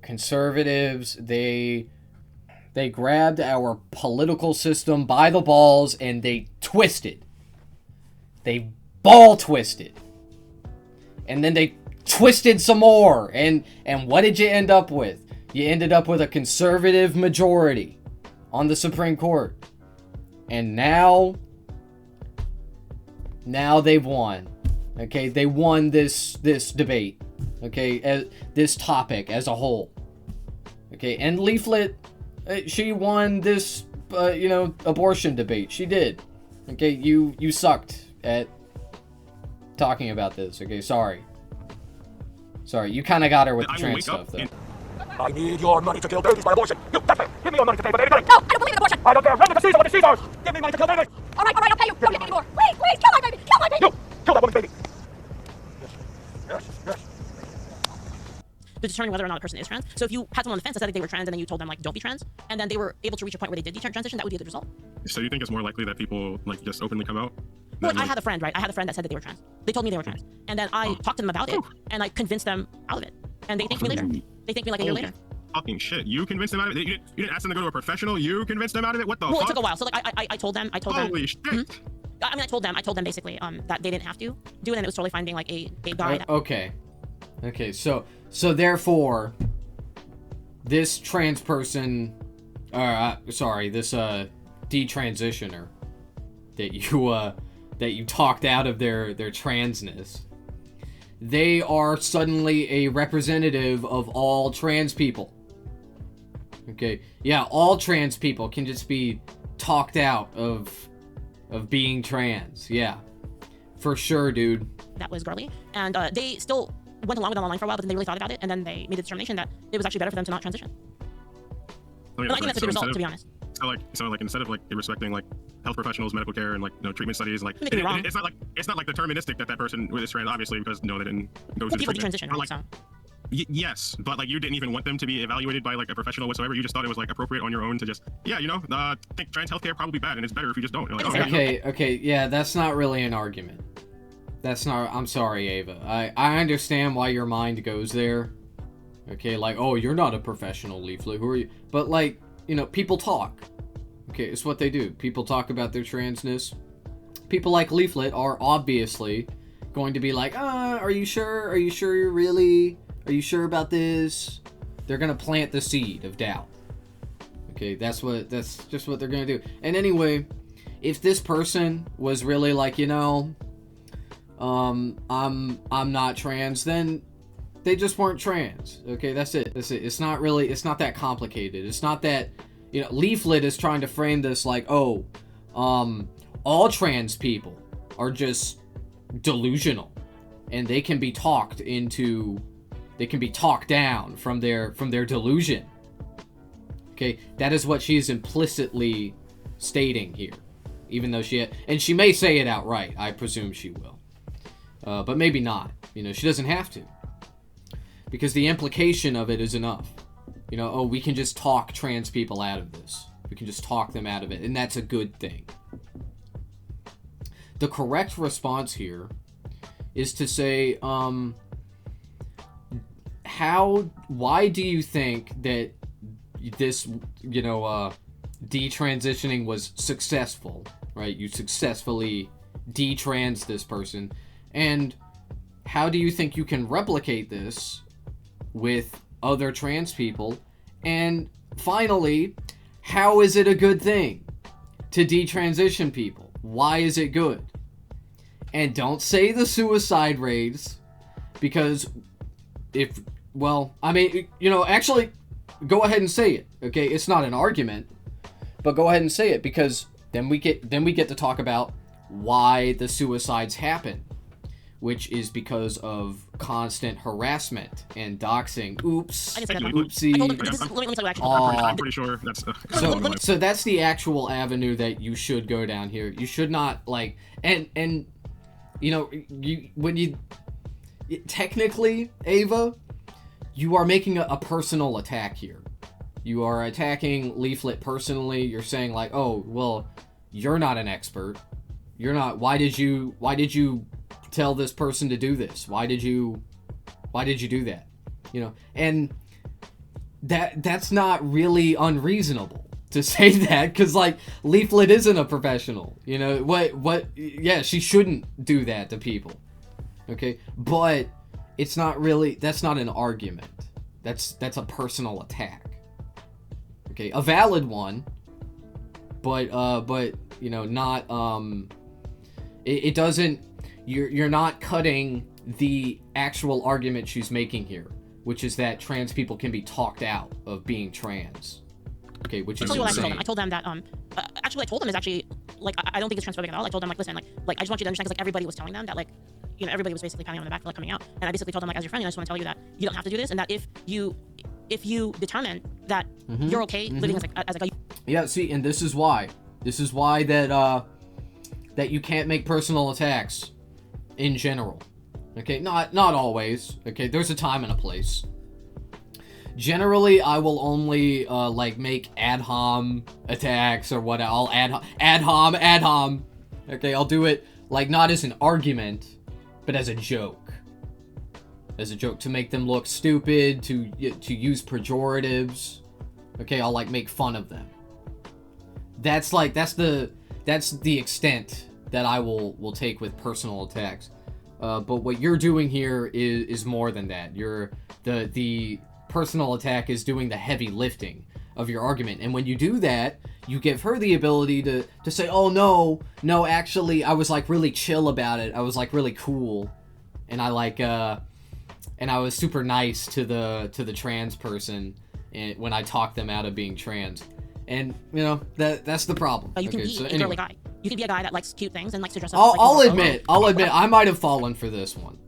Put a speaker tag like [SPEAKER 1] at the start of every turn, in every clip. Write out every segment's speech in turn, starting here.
[SPEAKER 1] conservatives, they grabbed our political system by the balls and they twisted. They ball twisted. And then they twisted some more. And what did you end up with? You ended up with a conservative majority on the Supreme Court. And now they've won. Okay, they won this debate. Okay, this topic as a whole. Okay, and Leaflet, she won this, abortion debate. She did. Okay, you sucked at talking about this. Okay, sorry. You kind of got her with the trans stuff, though.
[SPEAKER 2] I need your money to kill babies by abortion. You definitely give me your money to pay for babies. No, I don't believe in abortion. I don't care. Run to the Caesar with the Caesars. Give me money to kill babies. All right, I'll pay you. Don't get any more. Please, kill my baby. Kill my baby. You, kill that woman's baby. Yes.
[SPEAKER 3] To determine whether or not a person is trans. So if you had someone on the fence that said that they were trans and then you told them, like, don't be trans, and then they were able to reach a point where they did transition, that would be a good result.
[SPEAKER 4] So you think it's more likely that people, like, just openly come out?
[SPEAKER 3] Well, I had a friend, right? I had a friend that said that they were trans. They told me they were trans. And then I talked to them about it, and I convinced them out of it. And they thanked me later. They thanked me like a year later.
[SPEAKER 4] Fucking shit. You convinced them out of it? You didn't ask them to go to a professional? You convinced them out of it? What the fuck?
[SPEAKER 3] Well, it took a while. So, like, I told them.
[SPEAKER 4] Holy shit.
[SPEAKER 3] Mm-hmm. I mean, I told them basically that they didn't have to do it, and it was totally fine being like a guy.
[SPEAKER 1] Okay, so therefore, this trans person, this detransitioner that you talked out of their transness, they are suddenly a representative of all trans people. Okay, yeah, all trans people can just be talked out of being trans. Yeah, for sure, dude.
[SPEAKER 3] That was girly, and they still went along with them online for a while, but then they really thought about it, and then they made the determination that it was actually better for them to not transition.
[SPEAKER 4] I
[SPEAKER 3] think that's a good result, to be honest.
[SPEAKER 4] So instead of like respecting like health professionals, medical care, and like treatment studies, like it's not like deterministic that person is trans, obviously, because they didn't go through
[SPEAKER 3] people transition, right?
[SPEAKER 4] Like,
[SPEAKER 3] so.
[SPEAKER 4] Yes, but like you didn't even want them to be evaluated by like a professional whatsoever. You just thought it was like appropriate on your own to just think trans healthcare probably bad and it's better if you just don't. Like,
[SPEAKER 1] okay, yeah, that's not really an argument. That's not. I'm sorry, Ava. I understand why your mind goes there. Okay, like, oh, you're not a professional, Leaflet. Who are you? But like, people talk. Okay, it's what they do. People talk about their transness. People like Leaflet are obviously going to be like, are you sure? Are you sure you're really? Are you sure about this? They're gonna plant the seed of doubt. Okay, that's just what they're gonna do. And anyway, if this person was really like, I'm not trans, then they just weren't trans. Okay, that's it. It's not that complicated. It's not that, Leaflet is trying to frame this like, all trans people are just delusional and they can be talked down from their delusion. Okay, that is what she's implicitly stating here, even though she may say it outright. I presume she will, but maybe not. She doesn't have to, because the implication of it is enough. We can just talk trans people out of this. We can just talk them out of it, and that's a good thing. The correct response here is to say, why do you think that this, detransitioning was successful, right? You successfully detrans this person, and how do you think you can replicate this with other trans people? And finally, how is it a good thing to detransition people? Why is it good? And don't say the suicide rates, because actually, go ahead and say it. Okay, it's not an argument, but go ahead and say it, because then we get to talk about why the suicides happen, which is because of constant harassment and doxing. Oops. Oopsie.
[SPEAKER 4] I'm pretty sure that's.
[SPEAKER 1] So that's the actual avenue that you should go down here. You should not technically, Ava, you are making a personal attack here. You are attacking Leaflet personally. You're saying like, oh, well, you're not an expert. You're not. Why did you tell this person to do this? Why did you do that? And that's not really unreasonable to say that, because like Leaflet isn't a professional, you know. Yeah, she shouldn't do that to people, okay, but it's not really, that's not an argument, that's a personal attack, okay, a valid one, but you know, not it doesn't, you're not cutting the actual argument she's making here, which is that trans people can be talked out of being trans. Okay, which is insane.
[SPEAKER 3] I told them that actually I told them is actually like I don't think it's transphobic at all. I told them like, listen, like I just want you to understand, because like everybody was telling them that, like, you know, everybody was basically patting on the back for like coming out, and I basically told them like, as your friend, I just want to tell you that you don't have to do this, and that if you determine that you're okay living as like a
[SPEAKER 1] yeah, see, and this is why that that you can't make personal attacks in general. Okay, not always. Okay, there's a time and a place. Generally, I will only like make ad hom attacks or what. I'll ad hom. Okay, I'll do it like not as an argument, but as a joke. As a joke to make them look stupid, to use pejoratives. Okay, I'll like make fun of them. That's the extent that I will take with personal attacks. But what you're doing here is more than that. The personal attack is doing the heavy lifting of your argument, and when you do that, you give her the ability to say, oh no, actually I was like really chill about it, I was like really cool, and I like and I was super nice to the trans person when I talked them out of being trans. And you know, that's the problem.
[SPEAKER 3] You can be a girly guy. You can be a guy that likes cute things and likes to dress up.
[SPEAKER 1] I'll admit I might have fallen for this one.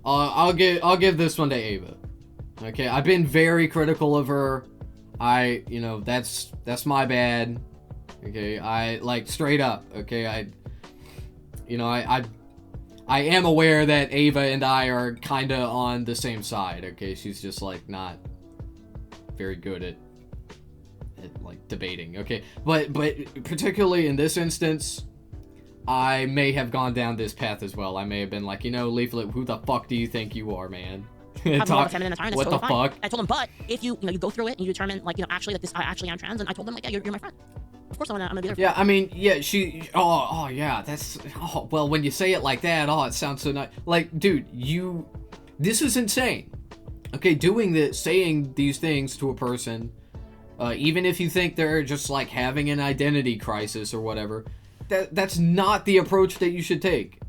[SPEAKER 1] I'll give this one to Ava. Okay, I've been very critical of her. You know, that's my bad. Okay, I like straight up. Okay, I am aware that Ava and I are kind of on the same side. Okay, she's just like not very good at like debating. Okay, but particularly in this instance, I may have gone down this path as well. I may have been like, you know, Leaflet, who the fuck do you think you are, man?
[SPEAKER 3] What the
[SPEAKER 1] fuck?
[SPEAKER 3] I told them, but if you go through it and you determine, like, you know, actually, like, I actually am trans, and I told them, like, yeah, you're my friend. Of course I'm gonna be there.
[SPEAKER 1] Yeah, I mean, yeah, yeah, that's, well, when you say it like that, it sounds so nice. Like, dude, this is insane. Okay, saying these things to a person, even if you think they're just, like, having an identity crisis or whatever, that's not the approach that you should take.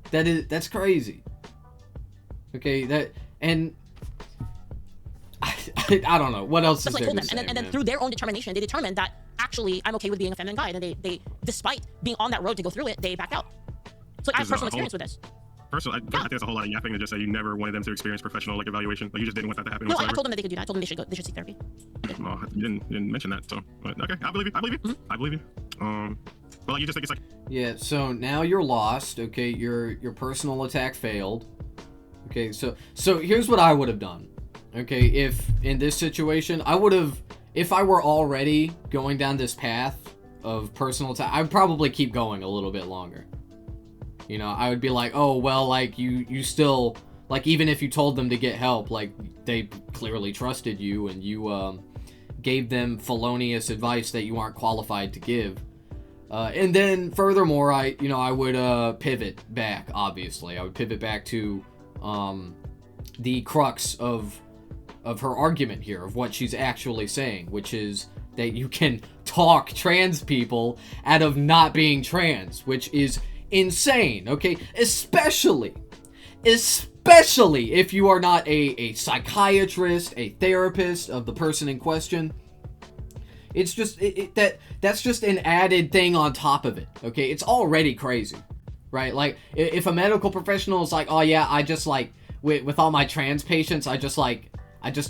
[SPEAKER 1] That's crazy. Okay, and I don't know what else is there to say,
[SPEAKER 3] and then through their own determination, they determined that actually I'm okay with being a feminine guy, and they despite being on that road to go through it, they backed out. So I have personal experience with this.
[SPEAKER 4] Personally, I think it's a whole lot of yapping to just say you never wanted them to experience professional like evaluation. Like you just didn't want that to happen.
[SPEAKER 3] No,
[SPEAKER 4] whatsoever.
[SPEAKER 3] I told them that they could do that. I told them they should seek therapy.
[SPEAKER 4] Well, you didn't mention that, so but, okay, I believe you.
[SPEAKER 3] Mm-hmm.
[SPEAKER 4] I believe you. Well, you just think it's like.
[SPEAKER 1] Yeah. So now you're lost. Okay, your personal attack failed. Okay, so here's what I would have done. Okay, if in this situation, if I were already going down this path of personal attack, I'd probably keep going a little bit longer. You know, I would be like, oh, well, like, you still, like, even if you told them to get help, like, they clearly trusted you, and you, gave them felonious advice that you aren't qualified to give. And then, furthermore, I would, pivot back, obviously. I would pivot back to, the crux of her argument here, of what she's actually saying, which is that you can talk trans people out of not being trans, which is insane, okay? Especially if you are not a psychiatrist, a therapist of the person in question. It's just that's just an added thing on top of it, okay? It's already crazy, right? Like, if a medical professional is like, oh yeah, I just like, with all my trans patients, I just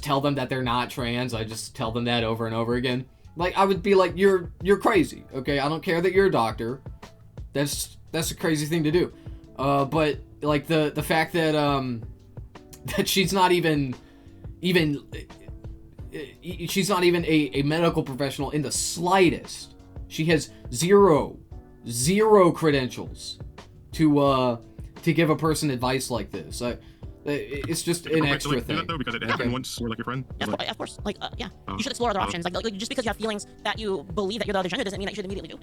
[SPEAKER 1] tell them that they're not trans, I just tell them that over and over again. Like, I would be like, you're crazy, okay? I don't care that you're a doctor. That's a crazy thing to do. But like the fact that that she's not even she's not even a medical professional in the slightest. She has zero credentials to give a person advice like this. It's just an
[SPEAKER 4] Okay, so,
[SPEAKER 1] extra
[SPEAKER 4] like, do
[SPEAKER 1] thing.
[SPEAKER 4] that, though, because it happened once, or like your friend.
[SPEAKER 3] Yeah,
[SPEAKER 4] Like,
[SPEAKER 3] of course. Like, yeah.
[SPEAKER 4] Oh.
[SPEAKER 3] You should explore other
[SPEAKER 4] Oh.
[SPEAKER 3] options. Like, just because you have feelings that you believe that you're the other gender doesn't mean that you should immediately do.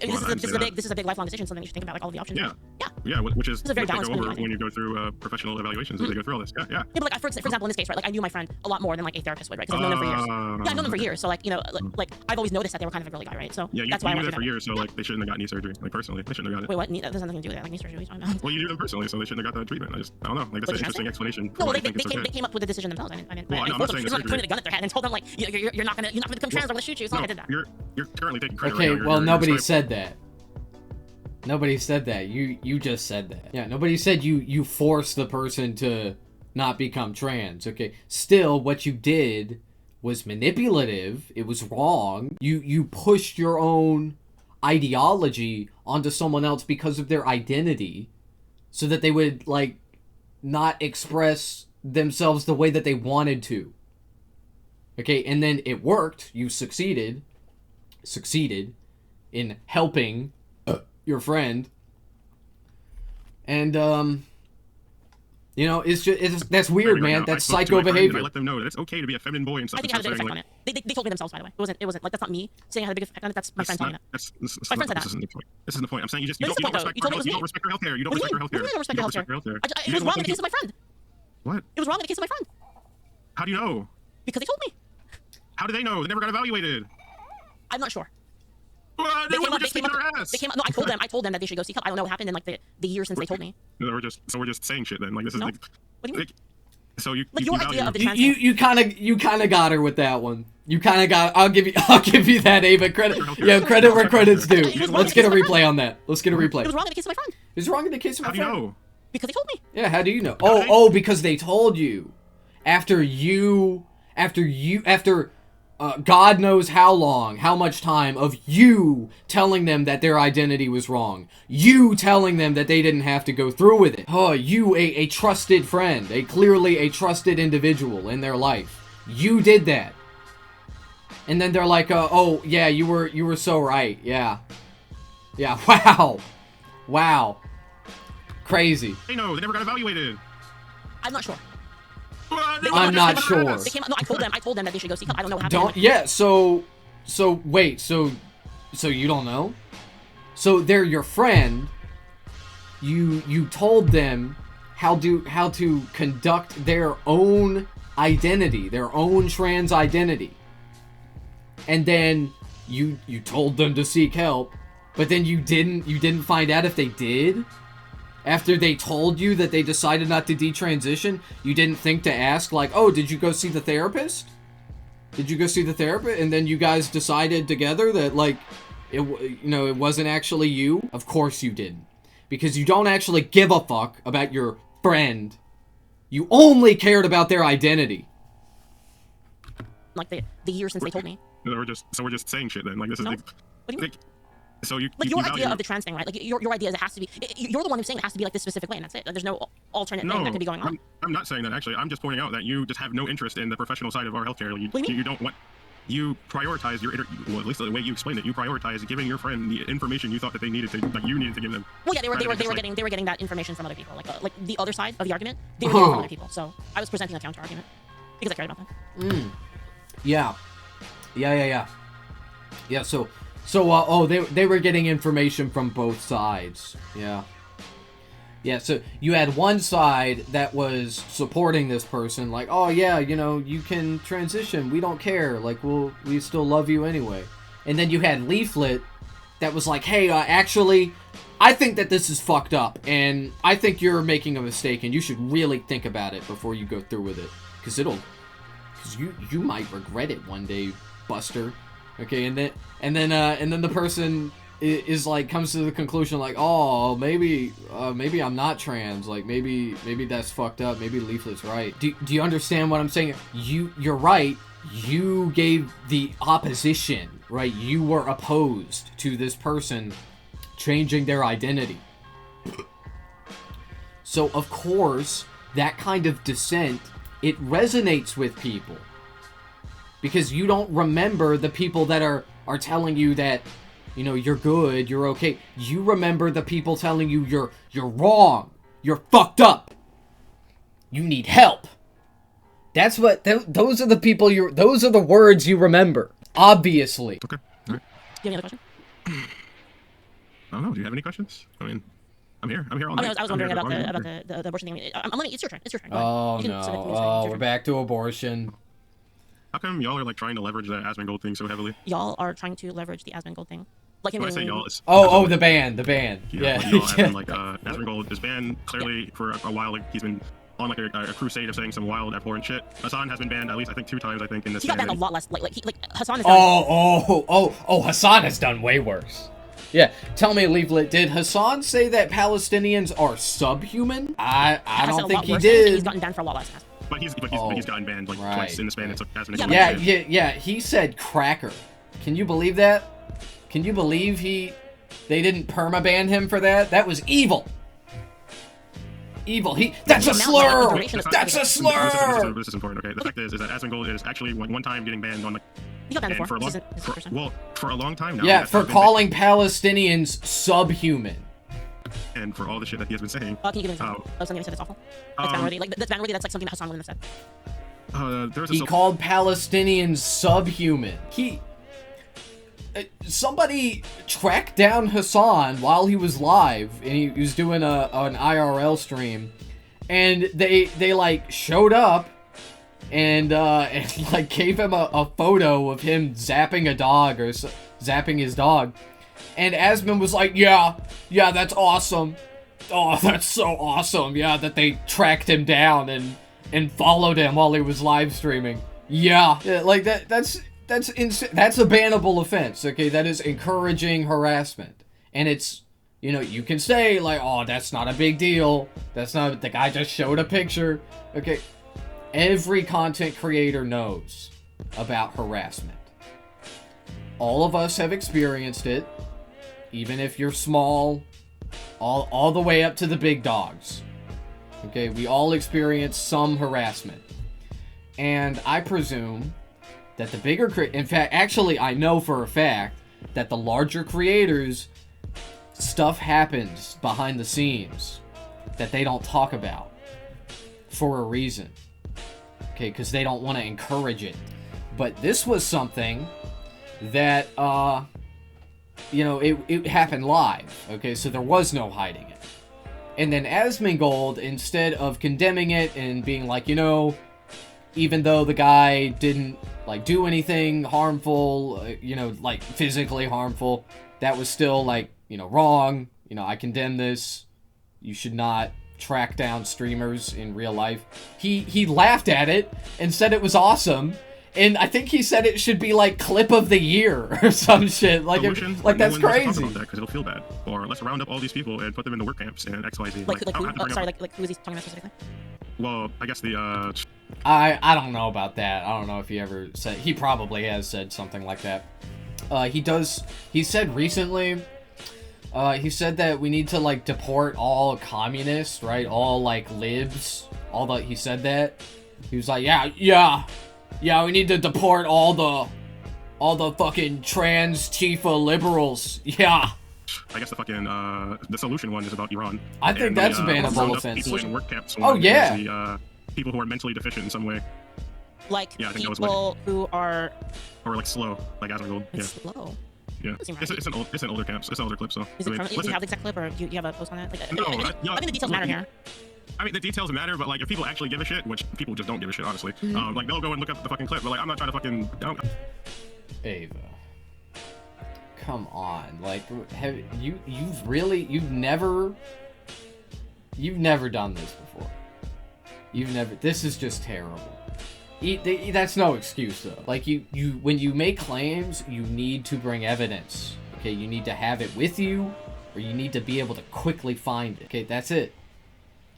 [SPEAKER 4] Well, I didn't say that.
[SPEAKER 3] This is a big lifelong decision, so then you should think about like all the options.
[SPEAKER 4] Yeah.
[SPEAKER 3] Yeah.
[SPEAKER 4] Yeah, which is
[SPEAKER 3] It's a very
[SPEAKER 4] what they
[SPEAKER 3] balanced
[SPEAKER 4] go over
[SPEAKER 3] movie, I think.
[SPEAKER 4] when you go through professional evaluations. They go through all this. Yeah, yeah.
[SPEAKER 3] Yeah, but like, for example, in this case, right, like, I knew my friend a lot more than, like, a therapist would, right, because I've known them for years. Yeah, I've known them for
[SPEAKER 4] okay.
[SPEAKER 3] years, so, like, you know, like I've always noticed that they were kind of a girly guy, right? So
[SPEAKER 4] Yeah,
[SPEAKER 3] that's why I
[SPEAKER 4] you knew
[SPEAKER 3] went
[SPEAKER 4] that for
[SPEAKER 3] through
[SPEAKER 4] years, so like they shouldn't have got knee surgery. Like personally, they shouldn't have got it.
[SPEAKER 3] Wait, what? That has nothing to do with that. Like, knee surgery, what are you talking about?
[SPEAKER 4] Well, you knew them personally, so they shouldn't have got that treatment. I don't know. Like that's
[SPEAKER 3] Like,
[SPEAKER 4] an interesting
[SPEAKER 3] transfer?
[SPEAKER 4] explanation.
[SPEAKER 3] No,
[SPEAKER 4] For
[SPEAKER 3] well,
[SPEAKER 4] why
[SPEAKER 3] they
[SPEAKER 4] you think it's okay.
[SPEAKER 3] came up with the decision themselves. I didn't.
[SPEAKER 4] Well,
[SPEAKER 3] I
[SPEAKER 4] I'm
[SPEAKER 3] told
[SPEAKER 4] not
[SPEAKER 3] them,
[SPEAKER 4] saying
[SPEAKER 3] it's not like
[SPEAKER 4] surgery.
[SPEAKER 3] pointed a gun at their head and told them like you're not gonna become trans. I'm gonna shoot you. It's not
[SPEAKER 4] No,
[SPEAKER 3] like I did that.
[SPEAKER 4] you're currently taking credit.
[SPEAKER 1] Okay,
[SPEAKER 4] right now.
[SPEAKER 1] well,
[SPEAKER 4] You're
[SPEAKER 1] nobody
[SPEAKER 4] describing-
[SPEAKER 1] said that. Nobody said that. You just said that. Yeah, nobody said you forced the person to not become trans. Okay, still, what you did was manipulative. It was wrong. You pushed your own ideology onto someone else because of their identity, so that they would like not express themselves the way that they wanted to. Okay, and then it worked. You succeeded in helping your friend. And you know, that's weird, man. That's
[SPEAKER 4] I spoke to
[SPEAKER 1] psycho
[SPEAKER 4] my friend and
[SPEAKER 1] behavior.
[SPEAKER 4] I let them know that it's okay to be a feminine boy and stuff.
[SPEAKER 3] I think it had a big
[SPEAKER 4] instead
[SPEAKER 3] effect
[SPEAKER 4] of
[SPEAKER 3] on
[SPEAKER 4] saying,
[SPEAKER 3] it. They told me themselves, by the way. It wasn't like that's not me saying it had a big effect on it. That's my friend telling me that.
[SPEAKER 4] This
[SPEAKER 3] My friend said that.
[SPEAKER 4] isn't the point. This isn't the point. I'm saying you
[SPEAKER 3] No,
[SPEAKER 4] don't
[SPEAKER 3] this is the point, though.
[SPEAKER 4] respect
[SPEAKER 3] You told me it was
[SPEAKER 4] you
[SPEAKER 3] me.
[SPEAKER 4] don't respect her healthcare. You don't
[SPEAKER 3] What do
[SPEAKER 4] respect her
[SPEAKER 3] you mean?
[SPEAKER 4] healthcare.
[SPEAKER 3] What do you mean I don't respect
[SPEAKER 4] You
[SPEAKER 3] her
[SPEAKER 4] don't respect her healthcare.
[SPEAKER 3] It was wrong in the case of my friend.
[SPEAKER 4] What?
[SPEAKER 3] It was wrong in the case of my friend
[SPEAKER 4] How do you know?
[SPEAKER 3] because they told me.
[SPEAKER 4] How do they know? They never got evaluated.
[SPEAKER 3] I'm not sure.
[SPEAKER 4] Well, they were just speaking their ass.
[SPEAKER 3] They came up. No, I told them that they should go seek help. I don't know what happened in like the year since they told me.
[SPEAKER 4] No, we're just saying shit then. Like this is
[SPEAKER 3] No.
[SPEAKER 4] like,
[SPEAKER 3] What do you mean?
[SPEAKER 4] like so you
[SPEAKER 3] Like
[SPEAKER 4] you
[SPEAKER 3] your
[SPEAKER 4] value
[SPEAKER 3] idea of the
[SPEAKER 1] You
[SPEAKER 3] trans
[SPEAKER 1] you kind of got her with that one. You kind of got. I'll give you that, Ava. Credit. Yeah, credit where credit's due.
[SPEAKER 3] It was wrong
[SPEAKER 1] Let's
[SPEAKER 3] in
[SPEAKER 1] get
[SPEAKER 3] the
[SPEAKER 1] a
[SPEAKER 3] case of my
[SPEAKER 1] replay on that. Let's get a replay.
[SPEAKER 3] It was wrong in the case of my friend
[SPEAKER 1] It's wrong in the case of my
[SPEAKER 4] how do you
[SPEAKER 1] friend.
[SPEAKER 4] know?
[SPEAKER 3] because they told me.
[SPEAKER 1] Yeah, how do you know?
[SPEAKER 4] How do they-
[SPEAKER 1] Oh, because they told you. After God knows how long, how much time of you telling them that their identity was wrong. You telling them that they didn't have to go through with it. Oh, you, a trusted friend, clearly a trusted individual in their life. You did that. And then they're like, oh, yeah, you were so right. Yeah. Yeah, wow. Crazy.
[SPEAKER 4] They know. They never got evaluated.
[SPEAKER 3] I'm not sure.
[SPEAKER 4] Well, they
[SPEAKER 1] I'm
[SPEAKER 4] were
[SPEAKER 1] not
[SPEAKER 4] just
[SPEAKER 1] sure.
[SPEAKER 4] speaking their ass.
[SPEAKER 3] They came up. No, I told them that they should go seek help. I don't know what happened.
[SPEAKER 1] Don't yeah, so wait, so you don't know? So they're your friend. You told them how to conduct their own identity, their own trans identity. And then you told them to seek help, but then you didn't find out if they did? After they told you that they decided not to detransition, you didn't think to ask, like, oh, did you go see the therapist? Did you go see the therapist? And then you guys decided together that, like, it wasn't actually you? Of course you didn't. Because you don't actually give a fuck about your friend. You only cared about their identity.
[SPEAKER 3] Like the year since they told me.
[SPEAKER 4] No, we're just saying shit then. Like this is
[SPEAKER 3] No.
[SPEAKER 4] like,
[SPEAKER 3] What do you mean?
[SPEAKER 4] so you
[SPEAKER 3] Like
[SPEAKER 4] you
[SPEAKER 3] your
[SPEAKER 4] value-
[SPEAKER 3] idea of the trans thing, right? Like your idea is it has to be. You're the one who's saying it has to be like this specific way, and that's it. Like, there's no alternate thing that could be going on.
[SPEAKER 4] I'm not saying that actually. I'm just pointing out that you just have no interest in the professional side of our healthcare.
[SPEAKER 3] What do you mean?
[SPEAKER 4] You don't want. You prioritize well, at least the way you explained it. You prioritize giving your friend the information you thought that they needed to, like you needed to give them.
[SPEAKER 3] Well, yeah, they
[SPEAKER 4] rather
[SPEAKER 3] were
[SPEAKER 4] than just, like-
[SPEAKER 3] getting that information from other people, like the other side of the argument. They were getting it from other people, so I was presenting a counter argument because I cared about them.
[SPEAKER 1] Yeah. Yeah, so they were getting information from both sides. Yeah. Yeah, so you had one side that was supporting this person, like, oh yeah, you can transition, we don't care, like, we still love you anyway. And then you had Leaflet that was like, hey, actually, I think that this is fucked up, and I think you're making a mistake, and you should really think about it before you go through with it. Because you might regret it one day, Buster. Okay, and then the person is like comes to the conclusion like, oh, maybe I'm not trans, like maybe that's fucked up, maybe Leaflet's right. Do you understand what I'm saying? You're right. You gave the opposition, right? You were opposed to this person changing their identity. So of course, that kind of dissent, it resonates with people. Because you don't remember the people that are telling you that, you're good, you're okay. You remember the people telling you you're wrong, you're fucked up. You need help. That's what, those are the people those are the words you remember. Obviously.
[SPEAKER 4] Okay. All right.
[SPEAKER 3] Do you have any other question?
[SPEAKER 4] I don't know. Do you have any questions? I mean, I'm here. I'm here all
[SPEAKER 3] I
[SPEAKER 4] night.
[SPEAKER 3] was
[SPEAKER 4] I'm
[SPEAKER 3] wondering
[SPEAKER 4] here
[SPEAKER 3] about
[SPEAKER 4] all
[SPEAKER 3] the
[SPEAKER 4] night.
[SPEAKER 3] about the abortion thing. It's your turn. It's your turn. Go
[SPEAKER 1] Oh
[SPEAKER 3] ahead. You can submit to me,
[SPEAKER 1] no.
[SPEAKER 3] it's
[SPEAKER 1] Oh,
[SPEAKER 3] your
[SPEAKER 1] we're
[SPEAKER 3] turn.
[SPEAKER 1] back to abortion.
[SPEAKER 4] How come y'all are like trying to leverage that Asmongold thing so heavily?
[SPEAKER 3] Y'all are trying to leverage the Asmongold thing. Like him
[SPEAKER 4] When I say
[SPEAKER 3] getting-
[SPEAKER 4] y'all, it's
[SPEAKER 1] Oh, the band. Yeah.
[SPEAKER 4] like, y'all have been, like Asmongold is banned clearly for a while. Like he's been on like a crusade of saying some wild abhorrent shit. Hassan has been banned at least I think 2 times I think in this.
[SPEAKER 3] He got banned a
[SPEAKER 4] campaign.
[SPEAKER 3] lot less. Like Hassan is done.
[SPEAKER 1] Oh, Hassan has done way worse. Yeah, tell me, Leaflet, did Hassan say that Palestinians are subhuman? I
[SPEAKER 3] That's a
[SPEAKER 1] don't think
[SPEAKER 3] lot
[SPEAKER 1] he
[SPEAKER 3] worse, and He's
[SPEAKER 1] did.
[SPEAKER 3] gotten banned for a lot less.
[SPEAKER 4] But he's gotten banned like
[SPEAKER 1] right,
[SPEAKER 4] twice in the span
[SPEAKER 1] right.
[SPEAKER 4] it took Asmongold.
[SPEAKER 3] Yeah,
[SPEAKER 4] to
[SPEAKER 3] but-
[SPEAKER 4] ban.
[SPEAKER 1] Yeah, he said cracker. Can you believe that? Can you believe they didn't permaban him for that? That was evil. Evil. That's a
[SPEAKER 3] The amount of
[SPEAKER 1] slur.
[SPEAKER 3] information
[SPEAKER 1] That's a
[SPEAKER 3] that's-
[SPEAKER 1] slur.
[SPEAKER 4] This is important. Okay, the fact is that Asmongold is actually one time getting banned on like
[SPEAKER 3] He got banned
[SPEAKER 4] and
[SPEAKER 3] before.
[SPEAKER 4] for a long,
[SPEAKER 3] This isn't his first time.
[SPEAKER 4] well, for a long time now.
[SPEAKER 1] Yeah,
[SPEAKER 4] that's
[SPEAKER 1] for
[SPEAKER 4] been
[SPEAKER 1] calling Palestinians subhuman.
[SPEAKER 4] and for all the shit that he has been saying.
[SPEAKER 3] Can you give me an example of something he said that's awful? That's ban-worthy. Like that's ban-worthy. That's like something that Hassan wouldn't have said.
[SPEAKER 4] There was
[SPEAKER 1] He called Palestinians subhuman. Somebody tracked down Hassan while he was live, and he was doing an IRL stream, and they like showed up and like gave him a photo of him zapping a dog or zapping his dog, and Asmon was like, yeah, that's awesome. Oh, that's so awesome. Yeah, that they tracked him down and followed him while he was live streaming. Yeah, like that's a bannable offense. Okay, that is encouraging harassment, and it's, you know, you can say like, oh, that's not a big deal. That's not, the guy just showed a picture. Okay, every content creator knows about harassment. All of us have experienced it, even if you're small, all the way up to the big dogs. Okay, we all experience some harassment. And I presume that the bigger in fact, actually, I know for a fact that the larger creators, stuff happens behind the scenes that they don't talk about for a reason. Okay, because they don't want to encourage it. But this was something that, you know, it happened live. Okay, so there was no hiding it. And then Asmongold, instead of condemning it and being like, you know, even though the guy didn't like do anything harmful, you know, like physically harmful, that was still like, you know, wrong. You know, I condemn this. You should not track down streamers in real life. He laughed at it and said it was awesome. And I think he said it should be like clip of the year or some shit. Like, that's crazy.
[SPEAKER 4] Because it'll feel bad. Or let's round up all these people and put them in the work camps and XYZ.
[SPEAKER 3] Like who is he talking about specifically?
[SPEAKER 4] Well, I guess the
[SPEAKER 1] I don't know about that. I don't know if he ever said. He probably has said something like that. He said recently. He said that we need to like deport all communists, right? All like libs. He said that. He was like, yeah. We need to deport all the fucking trans Tifa liberals. Yeah.
[SPEAKER 4] I guess the fucking the solution one is about Iran.
[SPEAKER 1] I think that's a bannable
[SPEAKER 4] round up
[SPEAKER 1] offense.
[SPEAKER 4] People in work camps.
[SPEAKER 1] Oh yeah.
[SPEAKER 4] The people who are mentally deficient in some way,
[SPEAKER 3] Like
[SPEAKER 4] Yeah, I think that was
[SPEAKER 3] people who are
[SPEAKER 4] or like slow, like Asmongold. Yeah,
[SPEAKER 3] slow.
[SPEAKER 4] yeah.
[SPEAKER 3] Doesn't seem
[SPEAKER 4] It's an older camps. It's an older clip. So
[SPEAKER 3] Is it
[SPEAKER 4] I mean,
[SPEAKER 3] currently, do you
[SPEAKER 4] listen,
[SPEAKER 3] have the exact clip, or do you have a post on it? Like,
[SPEAKER 4] No,
[SPEAKER 3] I think the details matter here.
[SPEAKER 4] I mean, the details matter, but like if people actually give a shit, which people just don't give a shit, honestly. Like they'll go and look up the fucking clip, but like I'm not trying to fucking.
[SPEAKER 1] Ava, come on! Like, have you've never done this before. This is just terrible. That's no excuse though. Like when you make claims, you need to bring evidence. Okay, you need to have it with you, or you need to be able to quickly find it. Okay, that's it.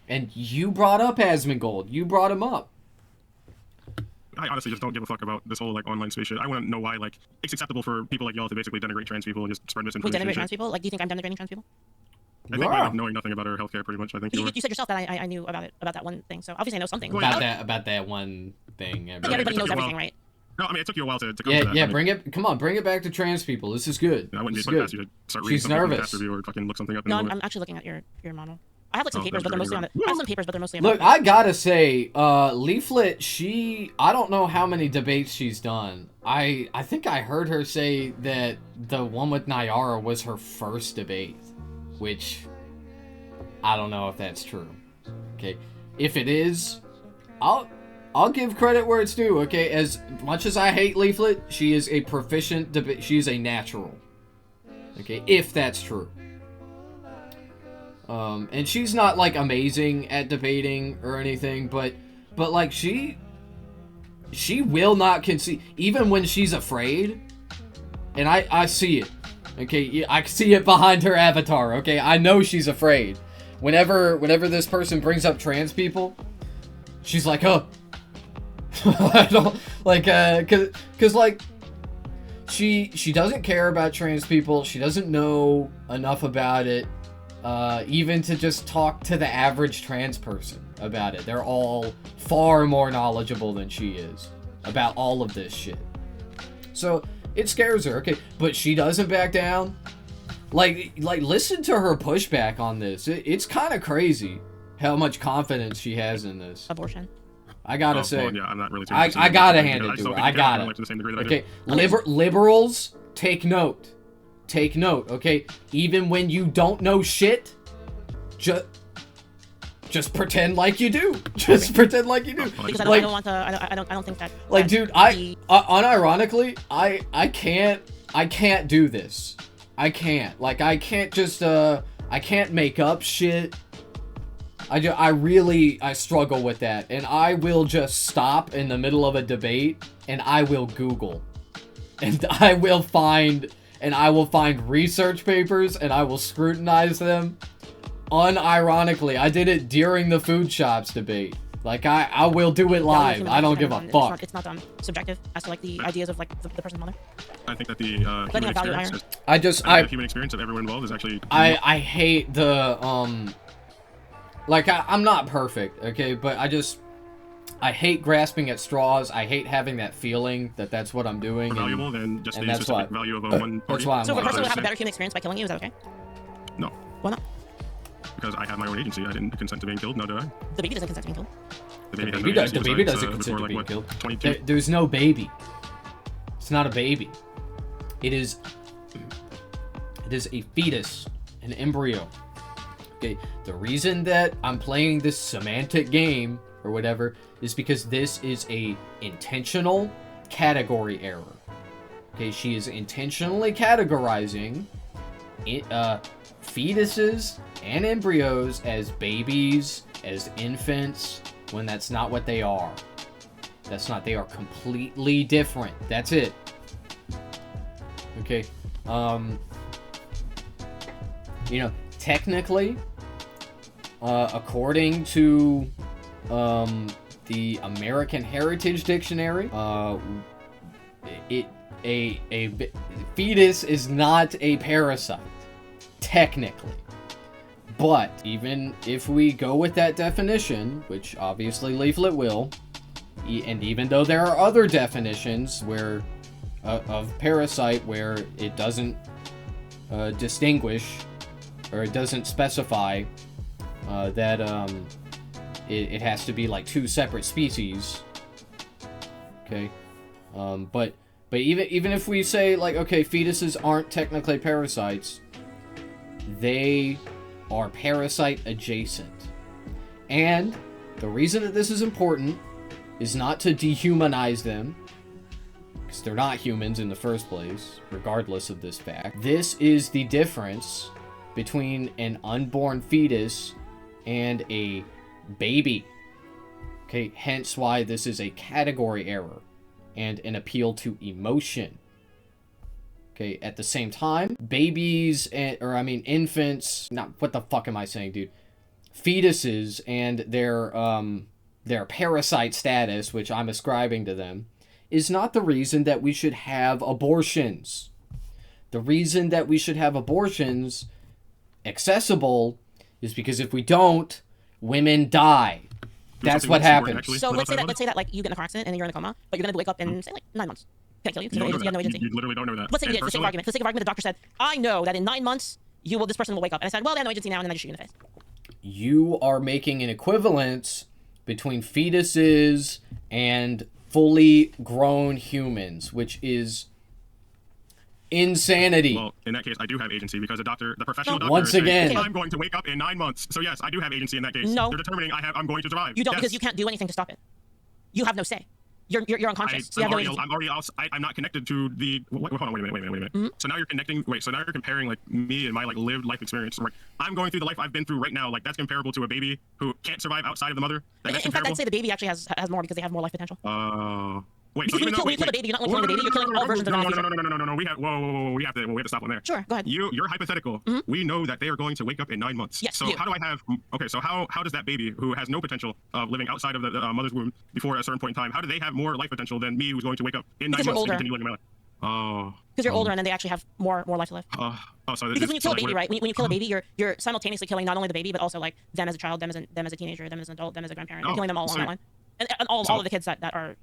[SPEAKER 1] And you brought up Asmongold. You brought him up.
[SPEAKER 4] I honestly just don't give a fuck about this whole like online space shit. I want to know why like it's acceptable for people like y'all to basically denigrate trans people and just spread
[SPEAKER 3] Wait,
[SPEAKER 4] misinformation.
[SPEAKER 3] denigrate trans people? Like, do you think I'm denigrating trans people?
[SPEAKER 4] I think by like, knowing nothing about our healthcare, pretty much. I think you
[SPEAKER 3] You said yourself that I knew about that one thing, so obviously I know something.
[SPEAKER 4] Well,
[SPEAKER 1] About that one thing.
[SPEAKER 3] I think everybody knows everything, right?
[SPEAKER 4] No, I mean it took you a while to come to that.
[SPEAKER 1] Yeah,
[SPEAKER 4] I mean,
[SPEAKER 1] bring it back to trans people. This is good.
[SPEAKER 4] I wouldn't
[SPEAKER 1] This
[SPEAKER 4] be
[SPEAKER 1] is
[SPEAKER 4] able to ask
[SPEAKER 1] good.
[SPEAKER 4] you to start reading
[SPEAKER 1] She's
[SPEAKER 4] something
[SPEAKER 1] nervous.
[SPEAKER 4] after review or fucking look something up.
[SPEAKER 3] No, I'm actually looking at your model. I have like some papers, but they're mostly on the. I have some papers, but they're mostly on.
[SPEAKER 1] Look, I gotta say, Leaflet, I don't know how many debates she's done. I think I heard her say that the one with Nyara was her first debate, which I don't know if that's true. Okay, if it is, I'll give credit where it's due. Okay, as much as I hate Leaflet, she is a proficient debate. She is a natural. Okay, if that's true. And she's not like amazing at debating or anything, but like she will not concede even when she's afraid. And I see it. Okay, I see it behind her avatar. Okay, I know she's afraid. Whenever this person brings up trans people, she's like, "Oh, I don't like cause like she doesn't care about trans people. She doesn't know enough about it." Even to just talk to the average trans person about it. They're all far more knowledgeable than she is about all of this shit. So, it scares her, okay? But she doesn't back down. Like listen to her pushback on this. It's kind of crazy how much confidence she has in this.
[SPEAKER 3] Abortion.
[SPEAKER 1] I gotta say.
[SPEAKER 4] Well, yeah, I'm not really
[SPEAKER 1] I gotta hand it to her. I gotta. Okay, liberals, take note. Take note, okay? Even when you don't know shit, just pretend like you do. Just pretend like you do.
[SPEAKER 3] Because I don't want to. I don't think that.
[SPEAKER 1] Like, dude, unironically, I can't do this. I can't. Like, I can't just I can't make up shit. I struggle with that, and I will just stop in the middle of a debate, and I will Google, and I will find research papers, and I will scrutinize them. Unironically, I did it during the food shops debate. Like, I will do it live. I don't give a fuck.
[SPEAKER 3] It's not subjective as to like the ideas of like the person's mother.
[SPEAKER 4] I think that the human experience of everyone involved is actually.
[SPEAKER 1] I hate the like I'm not perfect, okay, but I hate grasping at straws. I hate having that feeling that that's what I'm doing.
[SPEAKER 4] More valuable than just the specific value of one party.
[SPEAKER 1] That's why I'm
[SPEAKER 3] so if a person would have a better human experience by killing you, is that okay?
[SPEAKER 4] No.
[SPEAKER 3] Why not?
[SPEAKER 4] Because I have my own agency. I didn't consent to being killed. No, did I?
[SPEAKER 3] The baby doesn't consent to being killed.
[SPEAKER 1] The baby doesn't consent to being killed.
[SPEAKER 4] 22.
[SPEAKER 1] There's no baby. It's not a baby. It is a fetus, an embryo. Okay. The reason that I'm playing this semantic game or whatever is because this is a intentional category error. Okay, she is intentionally categorizing fetuses and embryos as babies, as infants, when that's not what they are. That's not, they are completely different. That's it. Okay, you know, technically, according to the American Heritage Dictionary, a fetus is not a parasite, technically. But even if we go with that definition, which obviously Leaflet will, and even though there are other definitions where of parasite where it doesn't distinguish or it doesn't specify that it has to be like two separate species. Okay, but even if we say like, okay, fetuses aren't technically parasites, they are parasite adjacent. And the reason that this is important is not to dehumanize them, because they're not humans in the first place, regardless of this fact. This is the difference between an unborn fetus and a baby. Okay, hence why this is a category error and an appeal to emotion. Okay, at the same time, babies infants, what the fuck am I saying, dude? Fetuses and their parasite status, which I'm ascribing to them, is not the reason that we should have abortions. The reason that we should have abortions accessible is because if we don't, women die. That's what happens.
[SPEAKER 3] So let's say that like you get in a car accident and you're in a coma, but you're gonna wake up in say like 9 months. Can't kill you because you have no agency.
[SPEAKER 4] You literally don't know that.
[SPEAKER 3] Let's say you did, for the sake of argument. For the sake of argument, the doctor said, I know that in 9 months this person will wake up. And I said, well, they have no agency now, and then I just shoot you in the face.
[SPEAKER 1] you are making an equivalence between fetuses and fully grown humans, which is insanity.
[SPEAKER 4] Well, in that case, I do have agency because the professional doctor
[SPEAKER 1] Once
[SPEAKER 4] is saying,
[SPEAKER 1] again,
[SPEAKER 4] I'm going to wake up in 9 months. So yes, I do have agency in that case.
[SPEAKER 3] No.
[SPEAKER 4] They're determining I'm going to survive.
[SPEAKER 3] You don't,
[SPEAKER 4] yes.
[SPEAKER 3] because you can't do anything to stop it. You have no say. You're unconscious. So you have no agency.
[SPEAKER 4] I'm not connected to the. Hold on, wait a minute.
[SPEAKER 3] Mm-hmm.
[SPEAKER 4] So now you're connecting. Wait, so now you're comparing like me and my like lived life experience. Like I'm going through the life I've been through right now. Like that's comparable to a baby who can't survive outside of the mother. That's
[SPEAKER 3] In fact, I'd say the baby actually has more because they have more life potential.
[SPEAKER 4] Wait,
[SPEAKER 3] because
[SPEAKER 4] so
[SPEAKER 3] when you kill a baby, you're not only killing the baby, you're killing all versions of that.
[SPEAKER 4] No. We have to stop on there.
[SPEAKER 3] Sure, go ahead.
[SPEAKER 4] You're hypothetical.
[SPEAKER 3] Mm-hmm.
[SPEAKER 4] We know that they are going to wake up in 9 months.
[SPEAKER 3] Yes,
[SPEAKER 4] so
[SPEAKER 3] you.
[SPEAKER 4] how do I have? Okay, so how does that baby who has no potential of living outside of the mother's womb before a certain point in time? How do they have more life potential than me, who's going to wake up in 9
[SPEAKER 3] Because you're
[SPEAKER 4] months
[SPEAKER 3] older.
[SPEAKER 4] and continue living my life? Oh.
[SPEAKER 3] Because you're older and then they actually have more life to live.
[SPEAKER 4] So
[SPEAKER 3] Because when you kill a baby, right? When you kill a baby, you're simultaneously killing not only the baby but also like them as a child, them as a teenager, them as an adult, them as a grandparent. You're killing them all along that line, and all of the kids that are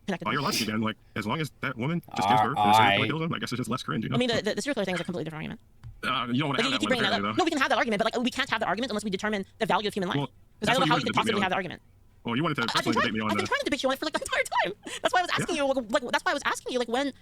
[SPEAKER 3] connected.
[SPEAKER 4] Well, you're lucky then. Like as long as that woman just gives birth and serial killer kills them, I guess it's just less cringe. You know?
[SPEAKER 3] I mean, the serial killer thing is a completely different argument.
[SPEAKER 4] You don't want to have
[SPEAKER 3] You
[SPEAKER 4] that
[SPEAKER 3] keep
[SPEAKER 4] one
[SPEAKER 3] bringing that
[SPEAKER 4] apparently,
[SPEAKER 3] up.
[SPEAKER 4] though.
[SPEAKER 3] No, we can have that argument, but like we can't have the argument unless we determine the value of human life.
[SPEAKER 4] Well,
[SPEAKER 3] Because I don't know how you could possibly have
[SPEAKER 4] the
[SPEAKER 3] the argument.
[SPEAKER 4] Well, you wanted to personally debate me on
[SPEAKER 3] I've been
[SPEAKER 4] that.
[SPEAKER 3] trying to debate you on it for like the entire time. That's why I was asking you. Like, that's why I was asking you. Like, when,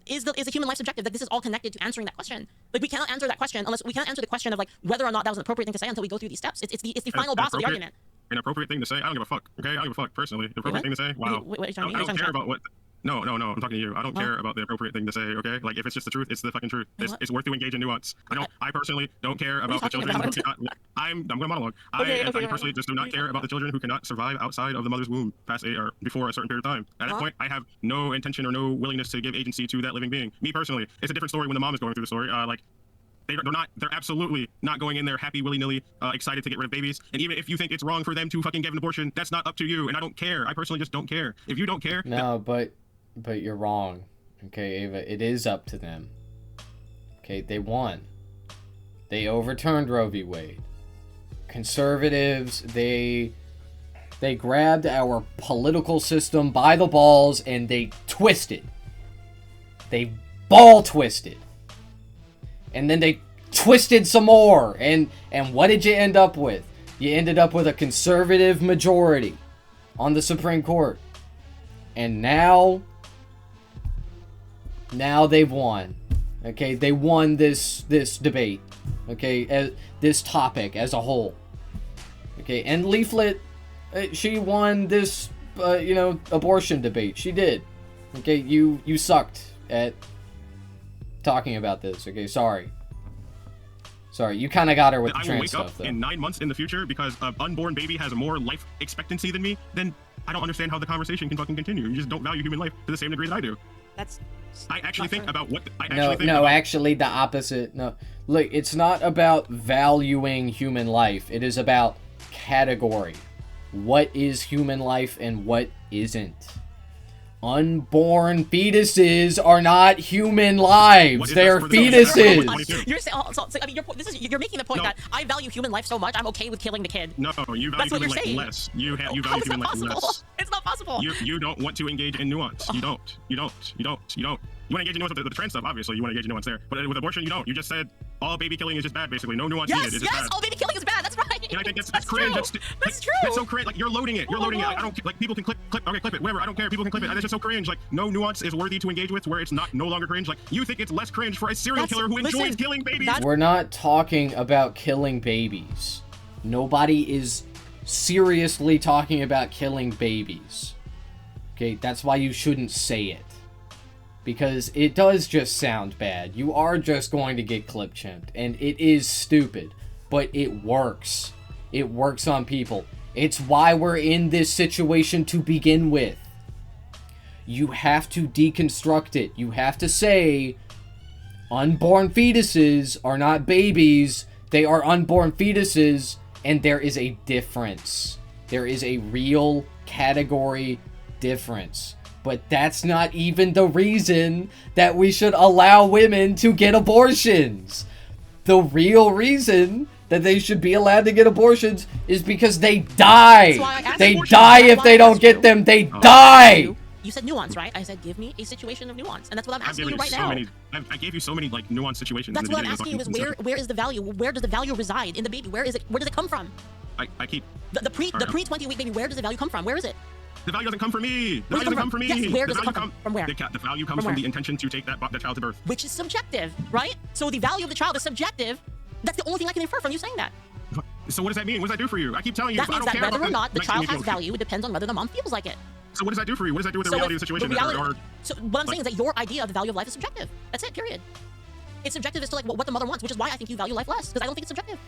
[SPEAKER 3] is the human life subjective? Like, this is all connected to answering that question. Like, we cannot answer that question unless we can't answer the question of like whether or not that was an appropriate thing to say until we go through these steps. It's the final boss of the argument.
[SPEAKER 4] An appropriate thing to say? I don't give a fuck. Okay, I don't give a fuck personally. The appropriate thing to say? Wow.
[SPEAKER 3] What are you talking
[SPEAKER 4] I
[SPEAKER 3] about?
[SPEAKER 4] don't care about what. No. I'm talking to you. I don't care about the appropriate thing to say. Okay, like if it's just the truth, it's the fucking truth. It's worth to engage in nuance. I personally don't care about the children who cannot. I'm going to monologue. I personally just do not care about the children who cannot survive outside of the mother's womb past or before a certain period of time. At that point, I have no intention or no willingness to give agency to that living being. Me personally, it's a different story when the mom is going through the story. They're absolutely not going in there happy, willy-nilly, excited to get rid of babies. And even if you think it's wrong for them to fucking get an abortion, that's not up to you. And I don't care. I personally just don't care. If you don't care.
[SPEAKER 1] No, but you're wrong. Okay, Ava, it is up to them. Okay, they won. They overturned Roe v. Wade. Conservatives, they grabbed our political system by the balls and they twisted. They ball twisted. And then they twisted some more. And what did you end up with? You ended up with a conservative majority on the Supreme Court. And now they've won. Okay, they won this debate. Okay, as this topic as a whole. Okay, and Leaflet, she won this abortion debate. She did. Okay, you sucked at talking about this. Okay, sorry, you kind of got her with the trans stuff, though.
[SPEAKER 4] I will wake up in 9 months in the future because an unborn baby has more life expectancy than me, then I don't understand how the conversation can fucking continue. You just don't value human life to the same degree that I do. I actually think about what
[SPEAKER 1] actually the opposite. No, look, it's not about valuing human life. It is about category. What is human life and what isn't? Unborn fetuses are not human lives. They are fetuses.
[SPEAKER 3] You're saying, I mean, you're making the point that I value human life so much, I'm okay with killing the kid.
[SPEAKER 4] No, you value human life less. You value human life less.
[SPEAKER 3] It's not possible.
[SPEAKER 4] You don't want to engage in nuance. You don't. You want to engage in nuance with the trans stuff, obviously. You want to engage in nuance there. But with abortion, you don't. You just said all baby killing is just bad, basically. No nuance needed. It's just bad.
[SPEAKER 3] All baby killing is bad. That's right.
[SPEAKER 4] And I think that's cringe.
[SPEAKER 3] That's true.
[SPEAKER 4] That's so cringe. Like, you're loading it. I don't, like, people can clip it. Whatever. I don't care. People can clip it. That's just so cringe. Like, no nuance is worthy to engage with where it's no longer cringe. Like, you think it's less cringe for a serial killer who enjoys killing babies.
[SPEAKER 1] We're not talking about killing babies. Nobody is seriously talking about killing babies. Okay, that's why you shouldn't say it. Because it does just sound bad. You are just going to get clip-chimped. And it is stupid. But it works. It works on people. It's why we're in this situation to begin with. You have to deconstruct it. You have to say, unborn fetuses are not babies. They are unborn fetuses. And there is a difference. There is a real category difference. But that's not even the reason that we should allow women to get abortions. The real reason that they should be allowed to get abortions is because they die. They die if they don't get them. They die.
[SPEAKER 3] You said nuance, right? I said give me a situation of nuance, and that's what I'm asking you right
[SPEAKER 4] so
[SPEAKER 3] now.
[SPEAKER 4] I gave you so many like nuanced situations.
[SPEAKER 3] That's
[SPEAKER 4] in the
[SPEAKER 3] what I'm
[SPEAKER 4] beginning
[SPEAKER 3] asking you is where is the value? Where does the value reside in the baby? Where is it? Where does it come from?
[SPEAKER 4] I keep
[SPEAKER 3] The pre 20-week baby. Where does the value come from? Where is it?
[SPEAKER 4] the value doesn't come from me. The
[SPEAKER 3] Where
[SPEAKER 4] value
[SPEAKER 3] does it
[SPEAKER 4] doesn't come from me.
[SPEAKER 3] Yes, where
[SPEAKER 4] The
[SPEAKER 3] does it
[SPEAKER 4] value
[SPEAKER 3] come from? From where?
[SPEAKER 4] The value comes
[SPEAKER 3] From
[SPEAKER 4] from
[SPEAKER 3] where?
[SPEAKER 4] the intention to take that child to birth.
[SPEAKER 3] Which is subjective, right? So the value of the child is subjective. That's the only thing I can infer from you saying that.
[SPEAKER 4] So what does that mean? What does that do for you? I keep telling you.
[SPEAKER 3] That
[SPEAKER 4] I
[SPEAKER 3] means
[SPEAKER 4] don't
[SPEAKER 3] that
[SPEAKER 4] care
[SPEAKER 3] whether
[SPEAKER 4] about
[SPEAKER 3] or not the
[SPEAKER 4] makes
[SPEAKER 3] child
[SPEAKER 4] me feel
[SPEAKER 3] has
[SPEAKER 4] okay.
[SPEAKER 3] value, it depends on whether the mom feels like it.
[SPEAKER 4] So what does that do for you? What does that do with the reality of the situation?
[SPEAKER 3] So what I'm saying is that your idea of the value of life is subjective. That's it, period. It's subjective as to like what the mother wants, which is why I think you value life less, because I don't think it's subjective.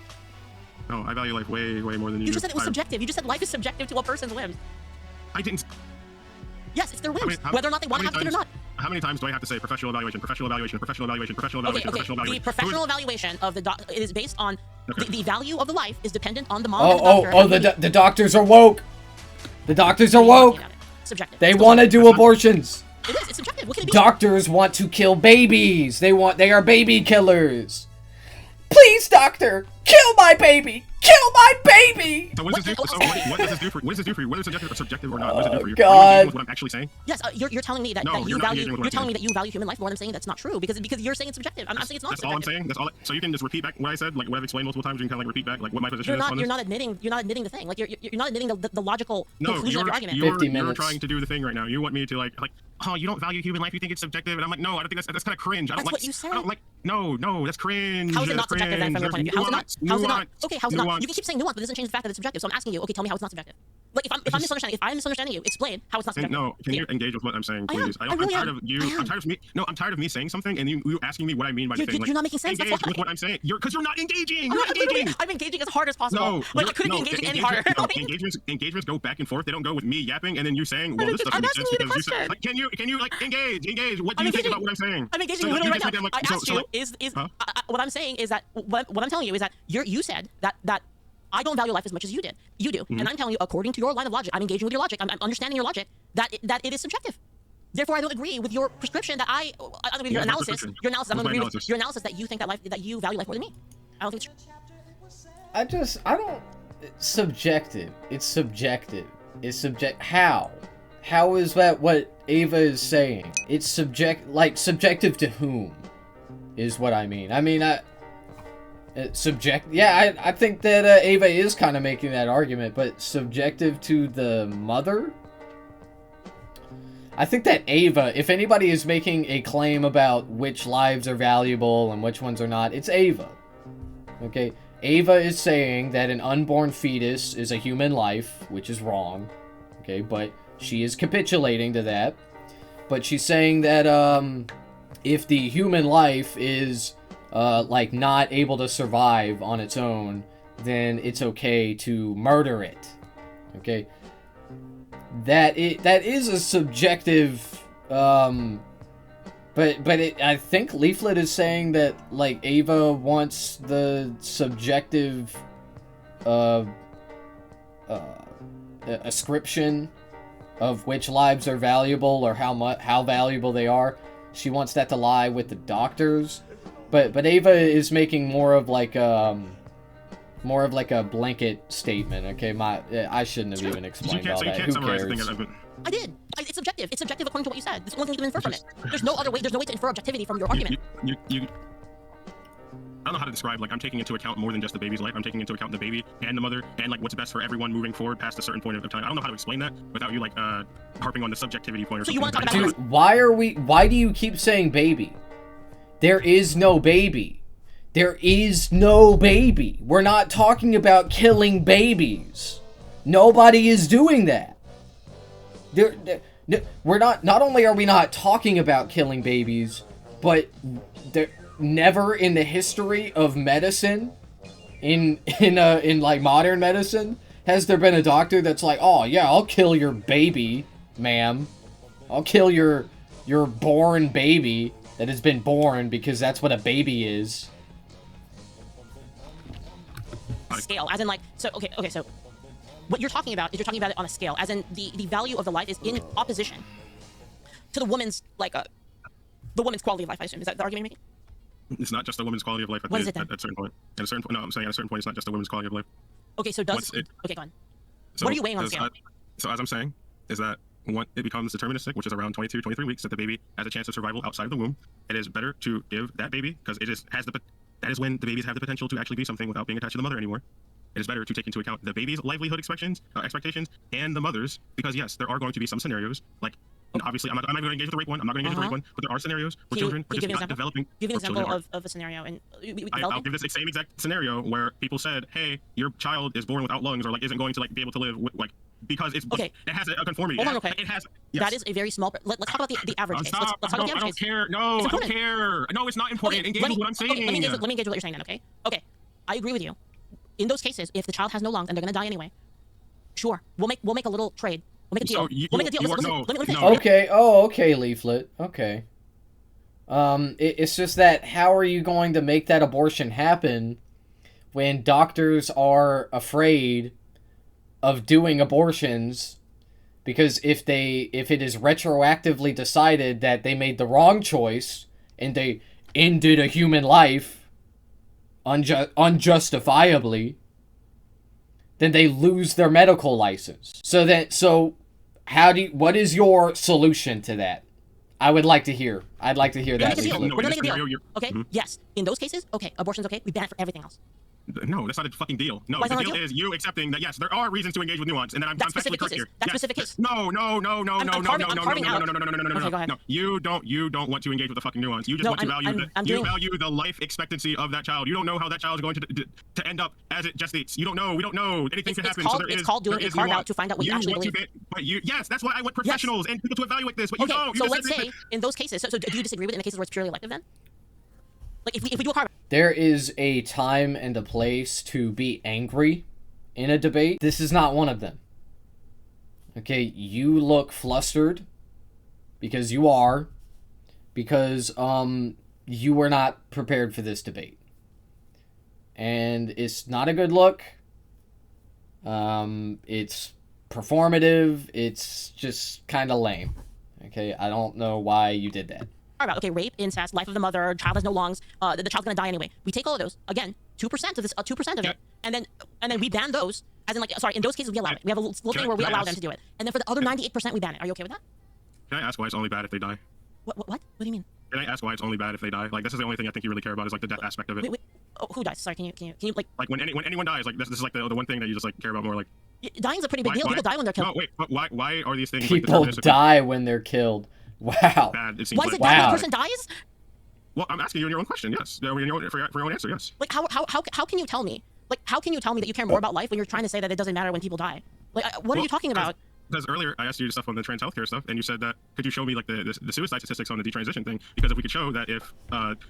[SPEAKER 4] No, I value life way more than you.
[SPEAKER 3] You just said it was
[SPEAKER 4] I-
[SPEAKER 3] subjective. You just said life is subjective to a person's whims.
[SPEAKER 4] I didn't.
[SPEAKER 3] Yes, it's their whims,
[SPEAKER 4] How many-
[SPEAKER 3] whether or not they want to
[SPEAKER 4] how
[SPEAKER 3] have a
[SPEAKER 4] many
[SPEAKER 3] kid or not.
[SPEAKER 4] How many times do I have to say professional evaluation, professional evaluation, professional evaluation, professional
[SPEAKER 3] Okay,
[SPEAKER 4] evaluation,
[SPEAKER 3] okay.
[SPEAKER 4] professional
[SPEAKER 3] The
[SPEAKER 4] evaluation?
[SPEAKER 3] professional evaluation of the it is based on
[SPEAKER 4] Okay.
[SPEAKER 3] the value of the life is dependent on the mom and the doctor.
[SPEAKER 1] The doctors are woke. The doctors are woke.
[SPEAKER 3] Subjective.
[SPEAKER 1] They
[SPEAKER 3] It's
[SPEAKER 1] want to
[SPEAKER 3] subjective.
[SPEAKER 1] do abortions.
[SPEAKER 3] It is. It's subjective. What can it be?
[SPEAKER 1] Doctors want to kill babies. They are baby killers. Please, doctor, kill my baby. Kill my baby.
[SPEAKER 4] So what does this do? So what does this do for you? What does this do for you? Whether it's subjective or not, what does it do for you?
[SPEAKER 1] God.
[SPEAKER 4] Are you engaging with what I'm actually saying?
[SPEAKER 3] Yes, you're telling me that,
[SPEAKER 4] No,
[SPEAKER 3] that you
[SPEAKER 4] you're not
[SPEAKER 3] value.
[SPEAKER 4] engaging with what
[SPEAKER 3] You're
[SPEAKER 4] I'm
[SPEAKER 3] telling me
[SPEAKER 4] saying.
[SPEAKER 3] that you value human life more than I'm saying that's not true because you're saying it's subjective. I'm saying it's not
[SPEAKER 4] That's all I'm
[SPEAKER 3] subjective.
[SPEAKER 4] saying. That's all. So you can just repeat back what I said, like what I've explained multiple times. You can kind of like repeat back like what my position
[SPEAKER 3] You're
[SPEAKER 4] is on
[SPEAKER 3] not.
[SPEAKER 4] this.
[SPEAKER 3] You're not admitting. You're not admitting the thing. Like you're not admitting the logical
[SPEAKER 4] No,
[SPEAKER 3] conclusion of your argument.
[SPEAKER 1] 50
[SPEAKER 4] you're
[SPEAKER 1] minutes.
[SPEAKER 4] trying to do the thing right now. You want me to like, oh, you don't value human life. You think it's subjective, and I'm like, no, I don't think that's kind of cringe. I don't
[SPEAKER 3] That's
[SPEAKER 4] like.
[SPEAKER 3] what you said.
[SPEAKER 4] I don't like. No, that's cringe.
[SPEAKER 3] How is it
[SPEAKER 4] That's
[SPEAKER 3] not subjective then from your point of view? How's it not?
[SPEAKER 4] Nuance,
[SPEAKER 3] How's it not?
[SPEAKER 4] nuance,
[SPEAKER 3] Okay, how's it not?
[SPEAKER 4] nuance.
[SPEAKER 3] You can keep saying nuance, but it doesn't change the fact that it's subjective. So I'm asking you. Okay, tell me how it's not subjective. Like if I'm misunderstanding you, explain how it's not subjective.
[SPEAKER 4] No, can you engage with what I'm saying,
[SPEAKER 3] I am.
[SPEAKER 4] please?
[SPEAKER 3] I
[SPEAKER 4] I'm
[SPEAKER 3] really
[SPEAKER 4] tired
[SPEAKER 3] am.
[SPEAKER 4] of you.
[SPEAKER 3] I am.
[SPEAKER 4] I'm tired of me. No, I'm tired of me saying something and you asking me what I mean by the thing.
[SPEAKER 3] You're not making sense. That's
[SPEAKER 4] Engage
[SPEAKER 3] why.
[SPEAKER 4] with what I'm saying. Because you're not engaging. You're
[SPEAKER 3] I'm
[SPEAKER 4] not
[SPEAKER 3] literally-
[SPEAKER 4] engaging.
[SPEAKER 3] I'm engaging as hard as possible.
[SPEAKER 4] No,
[SPEAKER 3] Like I couldn't be engaging any harder.
[SPEAKER 4] No, engagements go back and forth. They don't go with me yapping and then you saying, "Well, this
[SPEAKER 3] I'm
[SPEAKER 4] doesn't make
[SPEAKER 3] asking
[SPEAKER 4] sense
[SPEAKER 3] you the
[SPEAKER 4] because you said."
[SPEAKER 3] question.
[SPEAKER 4] Like, can you like engage? What do
[SPEAKER 3] I'm
[SPEAKER 4] you think
[SPEAKER 3] engaging.
[SPEAKER 4] about what I'm saying?
[SPEAKER 3] I'm engaging
[SPEAKER 4] So
[SPEAKER 3] literally
[SPEAKER 4] you
[SPEAKER 3] right
[SPEAKER 4] just
[SPEAKER 3] now.
[SPEAKER 4] make them,
[SPEAKER 3] I asked you
[SPEAKER 4] Huh?
[SPEAKER 3] what I'm saying is that what I'm telling you is that you said that I don't value life as much as you did. You do,
[SPEAKER 4] Mm-hmm.
[SPEAKER 3] and I'm telling you according to your line of logic. I'm engaging with your logic. I'm understanding your logic that it is subjective. Therefore, I don't agree with your prescription that I don't agree with your
[SPEAKER 4] What's my
[SPEAKER 3] analysis.
[SPEAKER 4] prescription?
[SPEAKER 3] Your analysis. I'm
[SPEAKER 4] What's
[SPEAKER 3] going to
[SPEAKER 4] my
[SPEAKER 3] agree with
[SPEAKER 4] analysis?
[SPEAKER 3] your analysis that you think that you value life more than me. I don't think it's true.
[SPEAKER 1] I don't. It's subjective. It's subjective. It's How? How is that what Ava is saying? It's subjective to whom? Is what I mean. I mean, I think that Ava is kind of making that argument, but subjective to the mother? I think that Ava, if anybody is making a claim about which lives are valuable and which ones are not, it's Ava. Okay? Ava is saying that an unborn fetus is a human life, which is wrong. Okay, but she is capitulating to that. But she's saying that if the human life is not able to survive on its own, then it's okay to murder it. Okay? That is a subjective but I think Leaflet is saying that like Ava wants the subjective ascription of which lives are valuable or how valuable they are. She wants that to lie with the doctors. But Ava is making more of like a blanket statement. Okay, I shouldn't have even explained all that. Who cares?
[SPEAKER 3] I did. It's subjective. It's subjective according to what you said. It's the only thing you can infer from it. There's no other way. There's no way to infer objectivity from your argument.
[SPEAKER 4] I don't know how to describe, like, I'm taking into account more than just the baby's life. I'm taking into account the baby and the mother and, like, what's best for everyone moving forward past a certain point of time. I don't know how to explain that without you, like, harping on the subjectivity point or
[SPEAKER 3] So
[SPEAKER 4] something.
[SPEAKER 3] you wanna talk about
[SPEAKER 1] Dude, why do you keep saying baby? There is no baby. There is no baby. We're not talking about killing babies. Nobody is doing that. We're not only are we not talking about killing babies, but never in the history of medicine, in like modern medicine, has there been a doctor that's like, oh yeah, I'll kill your baby, ma'am. I'll kill your born baby that has been born because that's what a baby is.
[SPEAKER 3] Scale, as in like, so what you're talking about is you're talking about it on a scale, as in the value of the life is in opposition to the woman's the woman's quality of life. I assume is that the argument you're making?
[SPEAKER 4] It's not just a woman's quality of life.
[SPEAKER 3] What is it then?
[SPEAKER 4] At a certain point. No, I'm saying at a certain point, it's not just a woman's quality of life.
[SPEAKER 3] Okay, so does
[SPEAKER 4] What's it?
[SPEAKER 3] okay, go on.
[SPEAKER 4] So,
[SPEAKER 3] What are you weighing on the scale?
[SPEAKER 4] So as I'm saying, is that it becomes deterministic, which is around 22, 23 weeks, that the baby has a chance of survival outside of the womb, it is better to give that baby, because that is when the babies have the potential to actually be something without being attached to the mother anymore. It is better to take into account the baby's livelihood expectations and the mother's, because yes, there are going to be some scenarios, like, obviously, I'm not going to engage with the rape one. I'm not going to engage with the rape one, but there are scenarios where children are just not developing.
[SPEAKER 3] Give an example of a scenario, and
[SPEAKER 4] I'll give this same exact scenario where people said, "Hey, your child is born without lungs, or like isn't going to like be able to live with, like because it's
[SPEAKER 3] okay.
[SPEAKER 4] It has a conformity.
[SPEAKER 3] Hold on, okay.
[SPEAKER 4] It has.
[SPEAKER 3] Yes. That is a very small. Let's talk about the average case. Let's talk about the average case.
[SPEAKER 4] I don't care. No, I don't care. No, it's not important.
[SPEAKER 3] Okay,
[SPEAKER 4] engage with what I'm saying.
[SPEAKER 3] Okay, let me engage with what you're saying then. Okay. Okay. I agree with you. In those cases, if the child has no lungs and they're going to die anyway, sure, we'll make a little trade. We'll make a deal. We'll make a deal. Let me
[SPEAKER 1] okay. Oh, okay, Leaflet. Okay. It's just that how are you going to make that abortion happen when doctors are afraid of doing abortions because if it is retroactively decided that they made the wrong choice and they ended a human life unjustifiably, then they lose their medical license. So what is your solution to that? I would like to hear. I'd like to hear that.
[SPEAKER 3] We're gonna make a deal. Okay. Yes. In those cases, okay, abortion's okay. We ban it for everything else.
[SPEAKER 4] No, that's not a fucking deal. No, the deal is you accepting that yes, there are reasons to engage with nuance, and then I'm factually correct here.
[SPEAKER 3] That's specific case.
[SPEAKER 4] No. You don't want to engage with the fucking nuance. You just want to value the life expectancy of that child. You don't know how that child is going to end up as it gestates. You don't know. We don't know. Anything can happen.
[SPEAKER 3] It's called doing a carve out to find out what you actually believe.
[SPEAKER 4] Yes, that's why I want professionals and people to evaluate this. But you don't.
[SPEAKER 3] So let's say in those cases. So do you disagree with it in the cases where it's purely elective then? Like if we do a carve out.
[SPEAKER 1] There is a time and a place to be angry in a debate. This is not one of them. Okay, you look flustered because you are, because you were not prepared for this debate. And it's not a good look. It's performative. It's just kind of lame. Okay, I don't know why you did that.
[SPEAKER 3] Okay, rape, incest, life of the mother, child has no lungs, the child's gonna die anyway. We take all of those, again, 2% of this, 2% of it, and then we ban those, as in like, sorry, in those cases we allow it. We have a little thing where we allow them to do it. And then for the other 98% we ban it. Are you okay with that?
[SPEAKER 4] Can I ask why it's only bad if they die?
[SPEAKER 3] What do you mean?
[SPEAKER 4] Can I ask why it's only bad if they die? Like, this is the only thing I think you really care about is like the death aspect of it.
[SPEAKER 3] Wait. Oh, who dies? Sorry, can you like
[SPEAKER 4] when anyone dies, like this is like the one thing that you just like care about more, like
[SPEAKER 3] dying's a pretty big deal. People die when they're killed.
[SPEAKER 4] No, wait, but why are these things
[SPEAKER 1] people
[SPEAKER 4] like
[SPEAKER 1] die when they're killed? Wow.
[SPEAKER 4] Bad, it
[SPEAKER 3] why is it bad when a person dies?
[SPEAKER 4] Well, I'm asking you in your own question, yes. For your own answer, yes.
[SPEAKER 3] Like how can you tell me? Like how can you tell me that you care more about life when you're trying to say that it doesn't matter when people die? Like what are you talking about?
[SPEAKER 4] Because earlier I asked you stuff on the trans healthcare stuff, and you said that could you show me like the suicide statistics on the detransition thing? Because if we could show that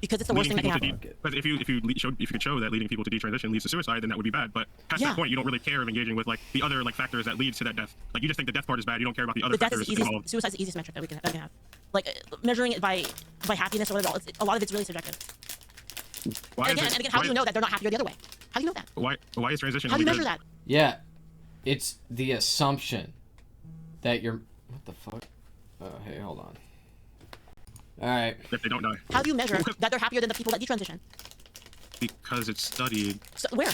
[SPEAKER 3] because it's the worst thing that can happen.
[SPEAKER 4] Because if you could show that leading people to detransition leads to suicide, then that would be bad. But past that point, you don't really care of engaging with like the other like factors that leads to that death. Like you just think the death part is bad. You don't care about the other factors involved.
[SPEAKER 3] Suicide's the easiest metric that we can have. Like measuring it by happiness or whatever. A lot of it's really subjective. And again, how do you know that they're not happier the other way? How do you know that?
[SPEAKER 4] Why is transition?
[SPEAKER 3] How do you measure that?
[SPEAKER 1] Yeah, it's the assumption that you're. What the fuck? Oh, hey, hold on. All right.
[SPEAKER 4] If they don't die.
[SPEAKER 3] How do you measure that they're happier than the people that detransition?
[SPEAKER 4] Because it's studied.
[SPEAKER 3] So, where?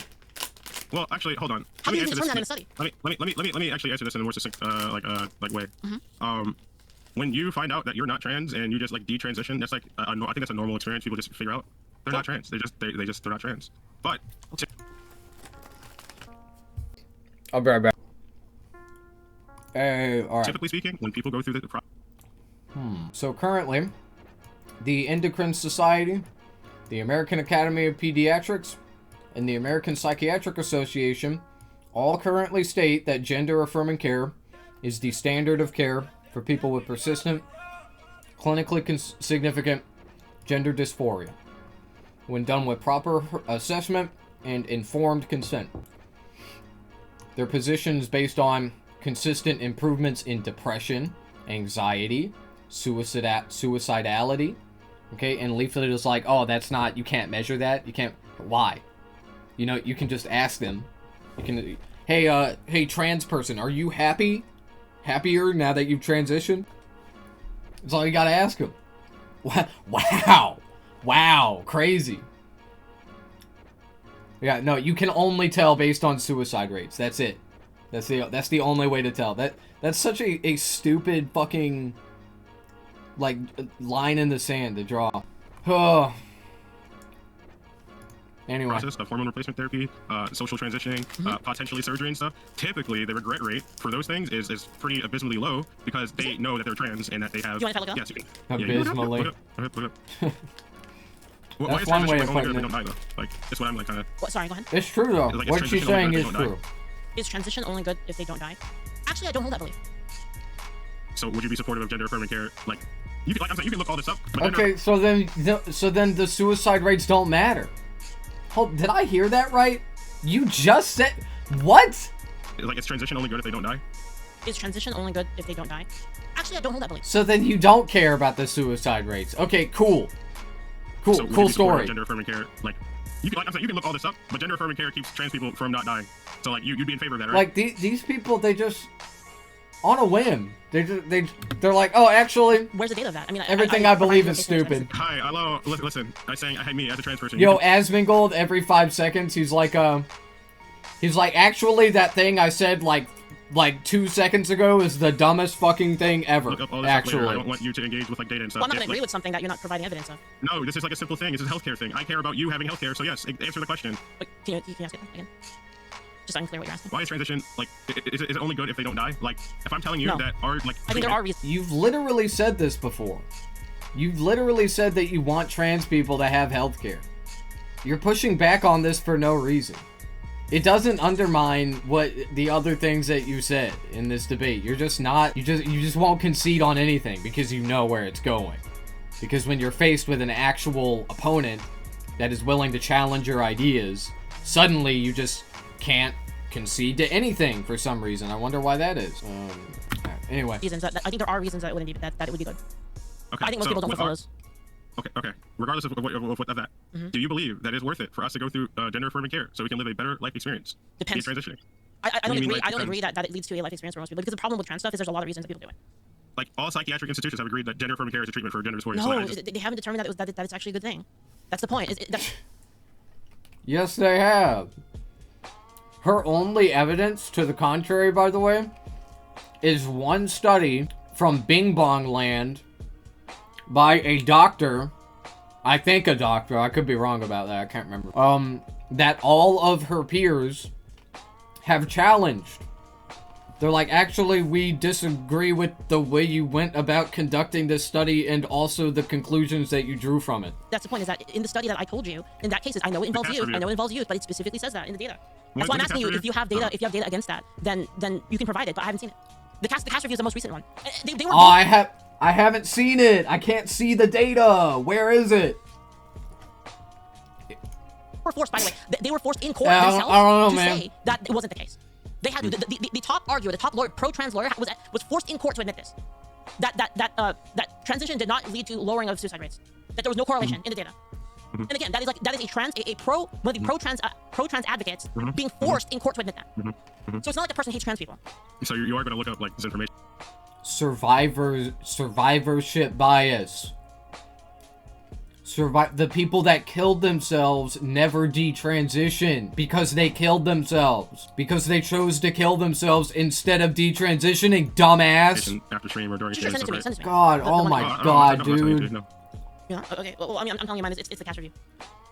[SPEAKER 4] Well, actually, hold on.
[SPEAKER 3] How do you determine that in a study?
[SPEAKER 4] Let me actually answer this in a more succinct way. When you find out that you're not trans and you just like detransition, that's like I think that's a normal experience. People just figure out they're not trans. They're not trans. But
[SPEAKER 1] I'll be right back. All right.
[SPEAKER 4] Typically speaking, when people go through the
[SPEAKER 1] So currently, the Endocrine Society, the American Academy of Pediatrics, and the American Psychiatric Association all currently state that gender-affirming care is the standard of care for people with persistent, clinically significant gender dysphoria, when done with proper assessment and informed consent. Their position is based on consistent improvements in depression, anxiety, suicidality. Okay, and Leaflet is like, oh, that's not, you can't measure that. You can't, why? You know, you can just ask them. You can, hey, trans person, are you happier now that you've transitioned? That's all you gotta ask them. Wow, crazy. Yeah, no, you can only tell based on suicide rates. That's it. That's the only way to tell. That's such a stupid fucking like line in the sand to draw. Oh. Anyway.
[SPEAKER 4] Process of hormone replacement therapy, social transitioning, potentially surgery and stuff. Typically, the regret rate for those things is pretty abysmally low because they know that they're trans and that they have.
[SPEAKER 3] Do you want to look up?
[SPEAKER 4] Yes, you can.
[SPEAKER 1] Abysmally.
[SPEAKER 4] Look up. Why
[SPEAKER 1] That's
[SPEAKER 4] is
[SPEAKER 1] one way
[SPEAKER 4] transition
[SPEAKER 1] of
[SPEAKER 4] only
[SPEAKER 1] putting
[SPEAKER 4] good if they
[SPEAKER 1] it.
[SPEAKER 4] don't die though? Like, that's what I'm like kind of.
[SPEAKER 3] What, sorry, go ahead.
[SPEAKER 1] It's true though.
[SPEAKER 4] Like, it's
[SPEAKER 1] What she's
[SPEAKER 4] transition only
[SPEAKER 1] saying
[SPEAKER 4] good
[SPEAKER 1] is
[SPEAKER 4] if they don't
[SPEAKER 1] true.
[SPEAKER 3] Is transition only good if they don't die? Actually, I don't hold that belief.
[SPEAKER 4] So, would you be supportive of gender affirming care? Like, you can, like I'm saying, you can look all this up. But gender-
[SPEAKER 1] Okay, so then the suicide rates don't matter. Hold, did I hear that right? You just said what?
[SPEAKER 4] Like, is transition only good if they don't die?
[SPEAKER 3] Is transition only good if they don't die? Actually, I don't hold that belief.
[SPEAKER 1] So then you don't care about the suicide rates. Okay, cool. Cool,
[SPEAKER 4] So would you
[SPEAKER 1] cool
[SPEAKER 4] be supportive
[SPEAKER 1] story.
[SPEAKER 4] of gender affirming care, like, you can, like I'm saying, you can look all this up, but gender affirming care keeps trans people from not dying. So, like, you'd be in favor of that, right?
[SPEAKER 1] Like these people, they just on a whim. They're like, oh, actually,
[SPEAKER 3] Where's the data of that? I mean,
[SPEAKER 1] everything I believe is
[SPEAKER 3] provide
[SPEAKER 1] stupid.
[SPEAKER 4] Hi, hello. Listen, I'm saying I had me as a trans person.
[SPEAKER 1] Yo, Asmongold, every 5 seconds, he's like, actually, that thing I said like 2 seconds ago is the dumbest fucking thing ever.
[SPEAKER 4] Look up all this stuff later. I
[SPEAKER 1] Actually,
[SPEAKER 4] don't want you to engage with like data and stuff.
[SPEAKER 3] Well, I'm not
[SPEAKER 4] Yeah,
[SPEAKER 3] going to agree
[SPEAKER 4] like-
[SPEAKER 3] with something that you're not providing evidence of.
[SPEAKER 4] No, this is like a simple thing. This is a healthcare thing. I care about you having healthcare, so yes, answer the question.
[SPEAKER 3] But can you ask it again? Just unclear what you're asking.
[SPEAKER 4] Why is transition like? Is it only good if they don't die? Like, if I'm telling you
[SPEAKER 3] No.
[SPEAKER 4] that our like.
[SPEAKER 3] I think there are reasons.
[SPEAKER 1] you've literally said this before. You've literally said that you want trans people to have healthcare. You're pushing back on this for no reason. It doesn't undermine what the other things that you said in this debate. You're just not, you just won't concede on anything because you know where it's going. Because when you're faced with an actual opponent that is willing to challenge your ideas, suddenly you just can't concede to anything for some reason. I wonder why that is. Anyway.
[SPEAKER 3] Reasons that I think there are reasons that it wouldn't be that it would be good.
[SPEAKER 4] Okay,
[SPEAKER 3] I think most
[SPEAKER 4] so
[SPEAKER 3] people don't
[SPEAKER 4] with
[SPEAKER 3] fulfill
[SPEAKER 4] our-
[SPEAKER 3] those.
[SPEAKER 4] Okay. Regardless of that, do you believe that it's worth it for us to go through gender affirming care so we can live a better life experience?
[SPEAKER 3] Depends.
[SPEAKER 4] In transitioning.
[SPEAKER 3] I
[SPEAKER 4] What
[SPEAKER 3] don't
[SPEAKER 4] do you mean,
[SPEAKER 3] agree.
[SPEAKER 4] like,
[SPEAKER 3] I don't
[SPEAKER 4] depends?
[SPEAKER 3] agree that it leads to a life experience for most people. Because the problem with trans stuff is there's a lot of reasons that people do it.
[SPEAKER 4] Like all psychiatric institutions have agreed that gender affirming care is a treatment for gender dysphoria.
[SPEAKER 3] No,
[SPEAKER 4] so I just-
[SPEAKER 3] they haven't determined that it's actually a good thing. That's the point.
[SPEAKER 1] Yes, they have. Her only evidence to the contrary, by the way, is one study from Bing Bong Land by a doctor. I think a doctor. I could be wrong about that. I can't remember. That all of her peers have challenged. They're like, actually, we disagree with the way you went about conducting this study and also the conclusions that you drew from it.
[SPEAKER 3] That's the point. Is that in the study that I told you, in that case, I know it involves
[SPEAKER 4] cast
[SPEAKER 3] youth.
[SPEAKER 4] review.
[SPEAKER 3] I know it involves youth, but it specifically says that in the data.
[SPEAKER 4] What
[SPEAKER 3] That's why I'm
[SPEAKER 4] is the
[SPEAKER 3] asking you
[SPEAKER 4] cast
[SPEAKER 3] if you have
[SPEAKER 4] review?
[SPEAKER 3] data. If you have data against that, then you can provide it. But I haven't seen it. The cast review is the most recent one. They were.
[SPEAKER 1] Oh, I haven't seen it. I can't see the data. Where is it?
[SPEAKER 3] were forced, by the way, they were forced in court
[SPEAKER 1] Yeah,
[SPEAKER 3] themselves
[SPEAKER 1] I don't know,
[SPEAKER 3] to
[SPEAKER 1] man.
[SPEAKER 3] say that it wasn't the case. They had the top arguer, the top lawyer, pro-trans lawyer, was forced in court to admit this. That transition did not lead to lowering of suicide rates. That there was no correlation in the data. And again, that is one of the pro-trans advocates being forced in court to admit that. So it's not like the person hates trans people.
[SPEAKER 4] So you are going to look up like this information.
[SPEAKER 1] Survivorship bias. The people that killed themselves never detransitioned because they killed themselves. Because they chose to kill themselves instead of detransitioning, dumbass.
[SPEAKER 4] After stream or during
[SPEAKER 3] Sure,
[SPEAKER 4] stream.
[SPEAKER 3] send it to me. Send it to me.
[SPEAKER 1] God,
[SPEAKER 3] The
[SPEAKER 1] oh
[SPEAKER 3] one
[SPEAKER 1] my
[SPEAKER 3] that-
[SPEAKER 1] God, dude.
[SPEAKER 4] No.
[SPEAKER 3] Yeah. Okay. Well, I mean, I'm telling you, mine. It's the cast review.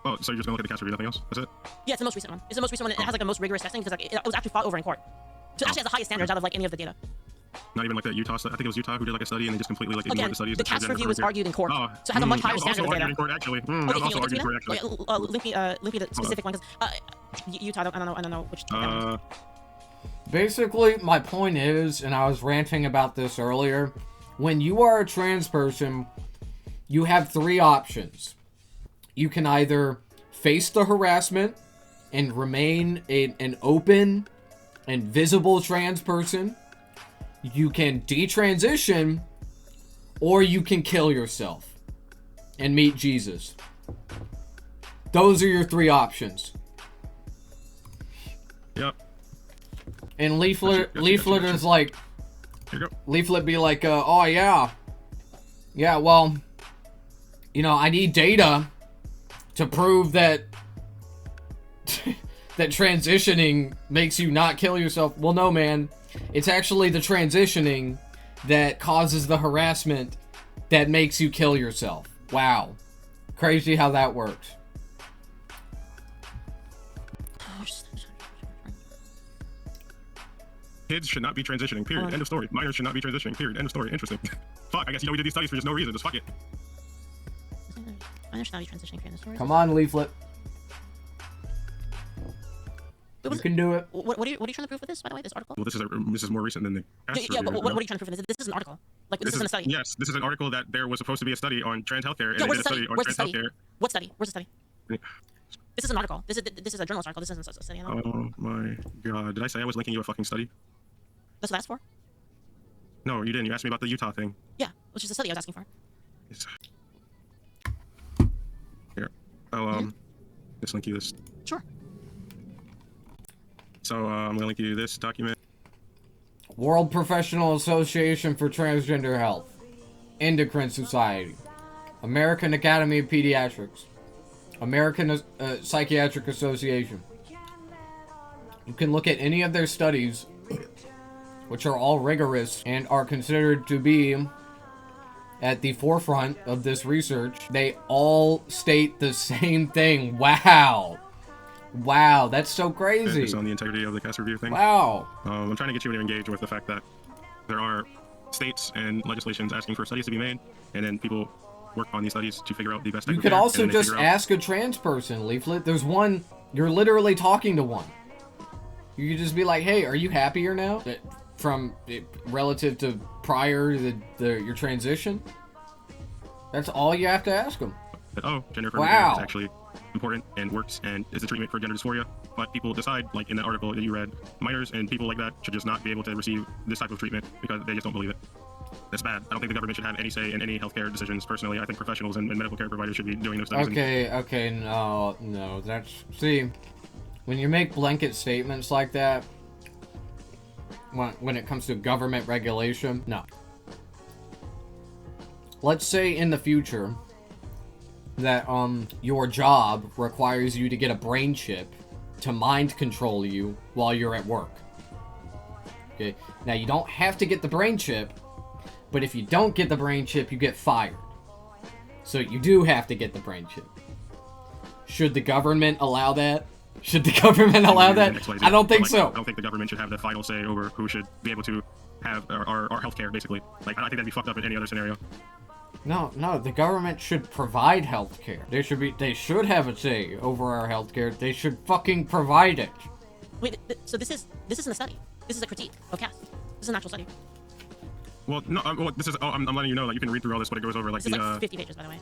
[SPEAKER 4] Oh, so you're just gonna look at the cast review, nothing else? That's it?
[SPEAKER 3] Yeah, it's the most recent one. It's the most recent one. It has like the most rigorous testing because like it was actually fought over in court. So it actually has the highest standards out of like any of the data.
[SPEAKER 4] Not even like the Utah study. I think it was Utah who did like a study and they just completely like ignored
[SPEAKER 3] Again,
[SPEAKER 4] the studies.
[SPEAKER 3] the
[SPEAKER 4] that
[SPEAKER 3] cast
[SPEAKER 4] gender
[SPEAKER 3] review was
[SPEAKER 4] affirming
[SPEAKER 3] argued in court,
[SPEAKER 4] care.
[SPEAKER 3] so it has a much higher
[SPEAKER 4] That was
[SPEAKER 3] standard
[SPEAKER 4] also
[SPEAKER 3] of
[SPEAKER 4] argued in
[SPEAKER 3] data.
[SPEAKER 4] court, actually.
[SPEAKER 3] Okay,
[SPEAKER 4] That was
[SPEAKER 3] can you
[SPEAKER 4] also
[SPEAKER 3] look
[SPEAKER 4] argued in court,
[SPEAKER 3] at
[SPEAKER 4] actually.
[SPEAKER 3] link me the specific one because Utah. I don't know which.
[SPEAKER 1] Basically, my point is, and I was ranting about this earlier, when you are a trans person, you have three options. You can either face the harassment and remain an open and visible trans person. You can detransition, or you can kill yourself and meet Jesus. Those are your three options.
[SPEAKER 4] Yep.
[SPEAKER 1] And Leaflet
[SPEAKER 4] Gotcha.
[SPEAKER 1] is like,
[SPEAKER 4] Here you go.
[SPEAKER 1] Leaflet be like, oh yeah, well, I need data to prove that that transitioning makes you not kill yourself. Well, no, man. It's actually the transitioning that causes the harassment that makes you kill yourself. Wow. Crazy how that works.
[SPEAKER 4] Kids should not be transitioning, period. End of story. Minors should not be transitioning, period. End of story. Interesting. Fuck, I guess we did these studies for just no reason. Just fuck it.
[SPEAKER 3] Minors should not be transitioning, period. End of story.
[SPEAKER 1] Come on, Leaflet. You can do it.
[SPEAKER 3] What are you trying to prove with this, by the way, this article?
[SPEAKER 4] Well, this is more recent than the
[SPEAKER 3] Yeah, but what are you trying to prove with this? This is an article. Like, this isn't a study.
[SPEAKER 4] Yes, this is an article that there was supposed to be a study on trans healthcare, and
[SPEAKER 3] Yeah,
[SPEAKER 4] they
[SPEAKER 3] where's
[SPEAKER 4] did a
[SPEAKER 3] the study?
[SPEAKER 4] study on
[SPEAKER 3] Where's the
[SPEAKER 4] trans
[SPEAKER 3] study?
[SPEAKER 4] healthcare.
[SPEAKER 3] What study? Where's the study? This is an article. This is a journalist article. This isn't a study.
[SPEAKER 4] Oh my god. Did I say I was linking you a fucking study?
[SPEAKER 3] That's what that's for?
[SPEAKER 4] No, you didn't. You asked me about the Utah thing.
[SPEAKER 3] Yeah, which is the study I was asking for.
[SPEAKER 4] Here. I'll just link you this.
[SPEAKER 3] Sure.
[SPEAKER 4] So I'm gonna link you this document.
[SPEAKER 1] World Professional Association for Transgender Health. Endocrine Society. American Academy of Pediatrics. American Psychiatric Association. You can look at any of their studies, which are all rigorous and are considered to be at the forefront of this research. They all state the same thing. Wow. Wow, that's so crazy.
[SPEAKER 4] It's on the integrity of the cast review thing.
[SPEAKER 1] Wow.
[SPEAKER 4] I'm trying to get you to engage with the fact that there are states and legislations asking for studies to be made, and then people work on these studies to figure out the best type
[SPEAKER 1] You
[SPEAKER 4] of
[SPEAKER 1] could
[SPEAKER 4] care,
[SPEAKER 1] also
[SPEAKER 4] and then they
[SPEAKER 1] just
[SPEAKER 4] figure out-
[SPEAKER 1] ask a trans person, Leaflet. There's one, you're literally talking to one. You could just be like, hey, are you happier now? From relative to prior to your transition? That's all you have to ask them.
[SPEAKER 4] that, oh, gender affirming
[SPEAKER 1] Wow.
[SPEAKER 4] care is actually important and works and is a treatment for gender dysphoria. But people decide, like in that article that you read, minors and people like that should just not be able to receive this type of treatment because they just don't believe it. That's bad. I don't think the government should have any say in any healthcare decisions. Personally, I think professionals and medical care providers should be doing those studies.
[SPEAKER 1] Okay, no, that's... See, when you make blanket statements like that, when it comes to government regulation, no. Let's say in the future that your job requires you to get a brain chip to mind control you while you're at work. Okay, now you don't have to get the brain chip, but if you don't get the brain chip, you get fired. So you do have to get the brain chip. Should the government allow that? Should the government allow that? I don't think so.
[SPEAKER 4] I don't think the government should have the final say over who should be able to have our health care, basically. Like, I think that'd be fucked up in any other scenario.
[SPEAKER 1] No, the government should provide healthcare. They should have a say over our healthcare. They should fucking provide it.
[SPEAKER 3] Wait, so this isn't a study. This is a critique of caste. This is an actual study.
[SPEAKER 4] Well, no, this is. I'm letting you know that you can read through all this, but it goes over like
[SPEAKER 3] This is like 50 pages, by the way.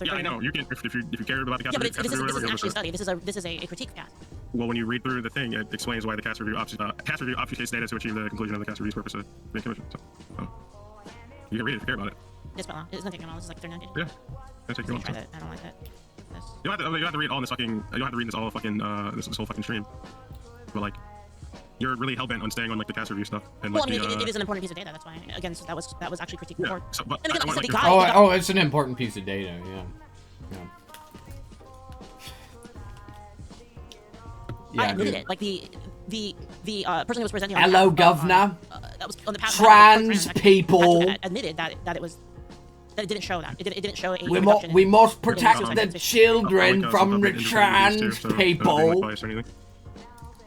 [SPEAKER 4] Yeah, I know. You can if you care about the cast
[SPEAKER 3] Yeah, but
[SPEAKER 4] review.
[SPEAKER 3] this isn't
[SPEAKER 4] you'll
[SPEAKER 3] actually a
[SPEAKER 4] listen.
[SPEAKER 3] study. This is a critique of caste.
[SPEAKER 4] Well, when you read through the thing, it explains why the cast review obfuscates data to achieve the conclusion of the cast review's purpose of being commissioned. So, you can read it if you care about it.
[SPEAKER 3] It's not long. It's gonna take me a while. This is like 39 pages.
[SPEAKER 4] Yeah, it's take you
[SPEAKER 3] Try
[SPEAKER 4] long.
[SPEAKER 3] that. I don't like that. This.
[SPEAKER 4] You don't have to read all this fucking. You don't have to read this all fucking this whole fucking stream. But like, you're really hellbent on staying on like the cast review stuff and
[SPEAKER 3] Well,
[SPEAKER 4] like
[SPEAKER 3] I mean,
[SPEAKER 4] the.
[SPEAKER 3] it is an important piece of data. That's why. Again, so that was actually critique
[SPEAKER 4] Yeah,
[SPEAKER 3] before.
[SPEAKER 4] so, but
[SPEAKER 3] And again,
[SPEAKER 4] I
[SPEAKER 3] like I said,
[SPEAKER 4] want
[SPEAKER 3] the
[SPEAKER 4] your-
[SPEAKER 3] guy.
[SPEAKER 1] Oh, it's an important piece of data. Yeah.
[SPEAKER 3] I
[SPEAKER 1] Yeah,
[SPEAKER 3] admitted
[SPEAKER 1] dude.
[SPEAKER 3] it. Like the person who was presenting.
[SPEAKER 1] Hello,
[SPEAKER 3] on behalf of,
[SPEAKER 1] governor.
[SPEAKER 3] that was on the past.
[SPEAKER 1] Trans people.
[SPEAKER 3] admitted that it was. That it didn't show that. It didn't show a.
[SPEAKER 1] We must protect
[SPEAKER 3] suicide
[SPEAKER 1] the
[SPEAKER 3] rates.
[SPEAKER 1] children
[SPEAKER 4] Like,
[SPEAKER 1] from
[SPEAKER 4] some
[SPEAKER 1] the
[SPEAKER 4] public
[SPEAKER 1] trans
[SPEAKER 4] interviews too, so,
[SPEAKER 1] people.
[SPEAKER 4] like bias or anything.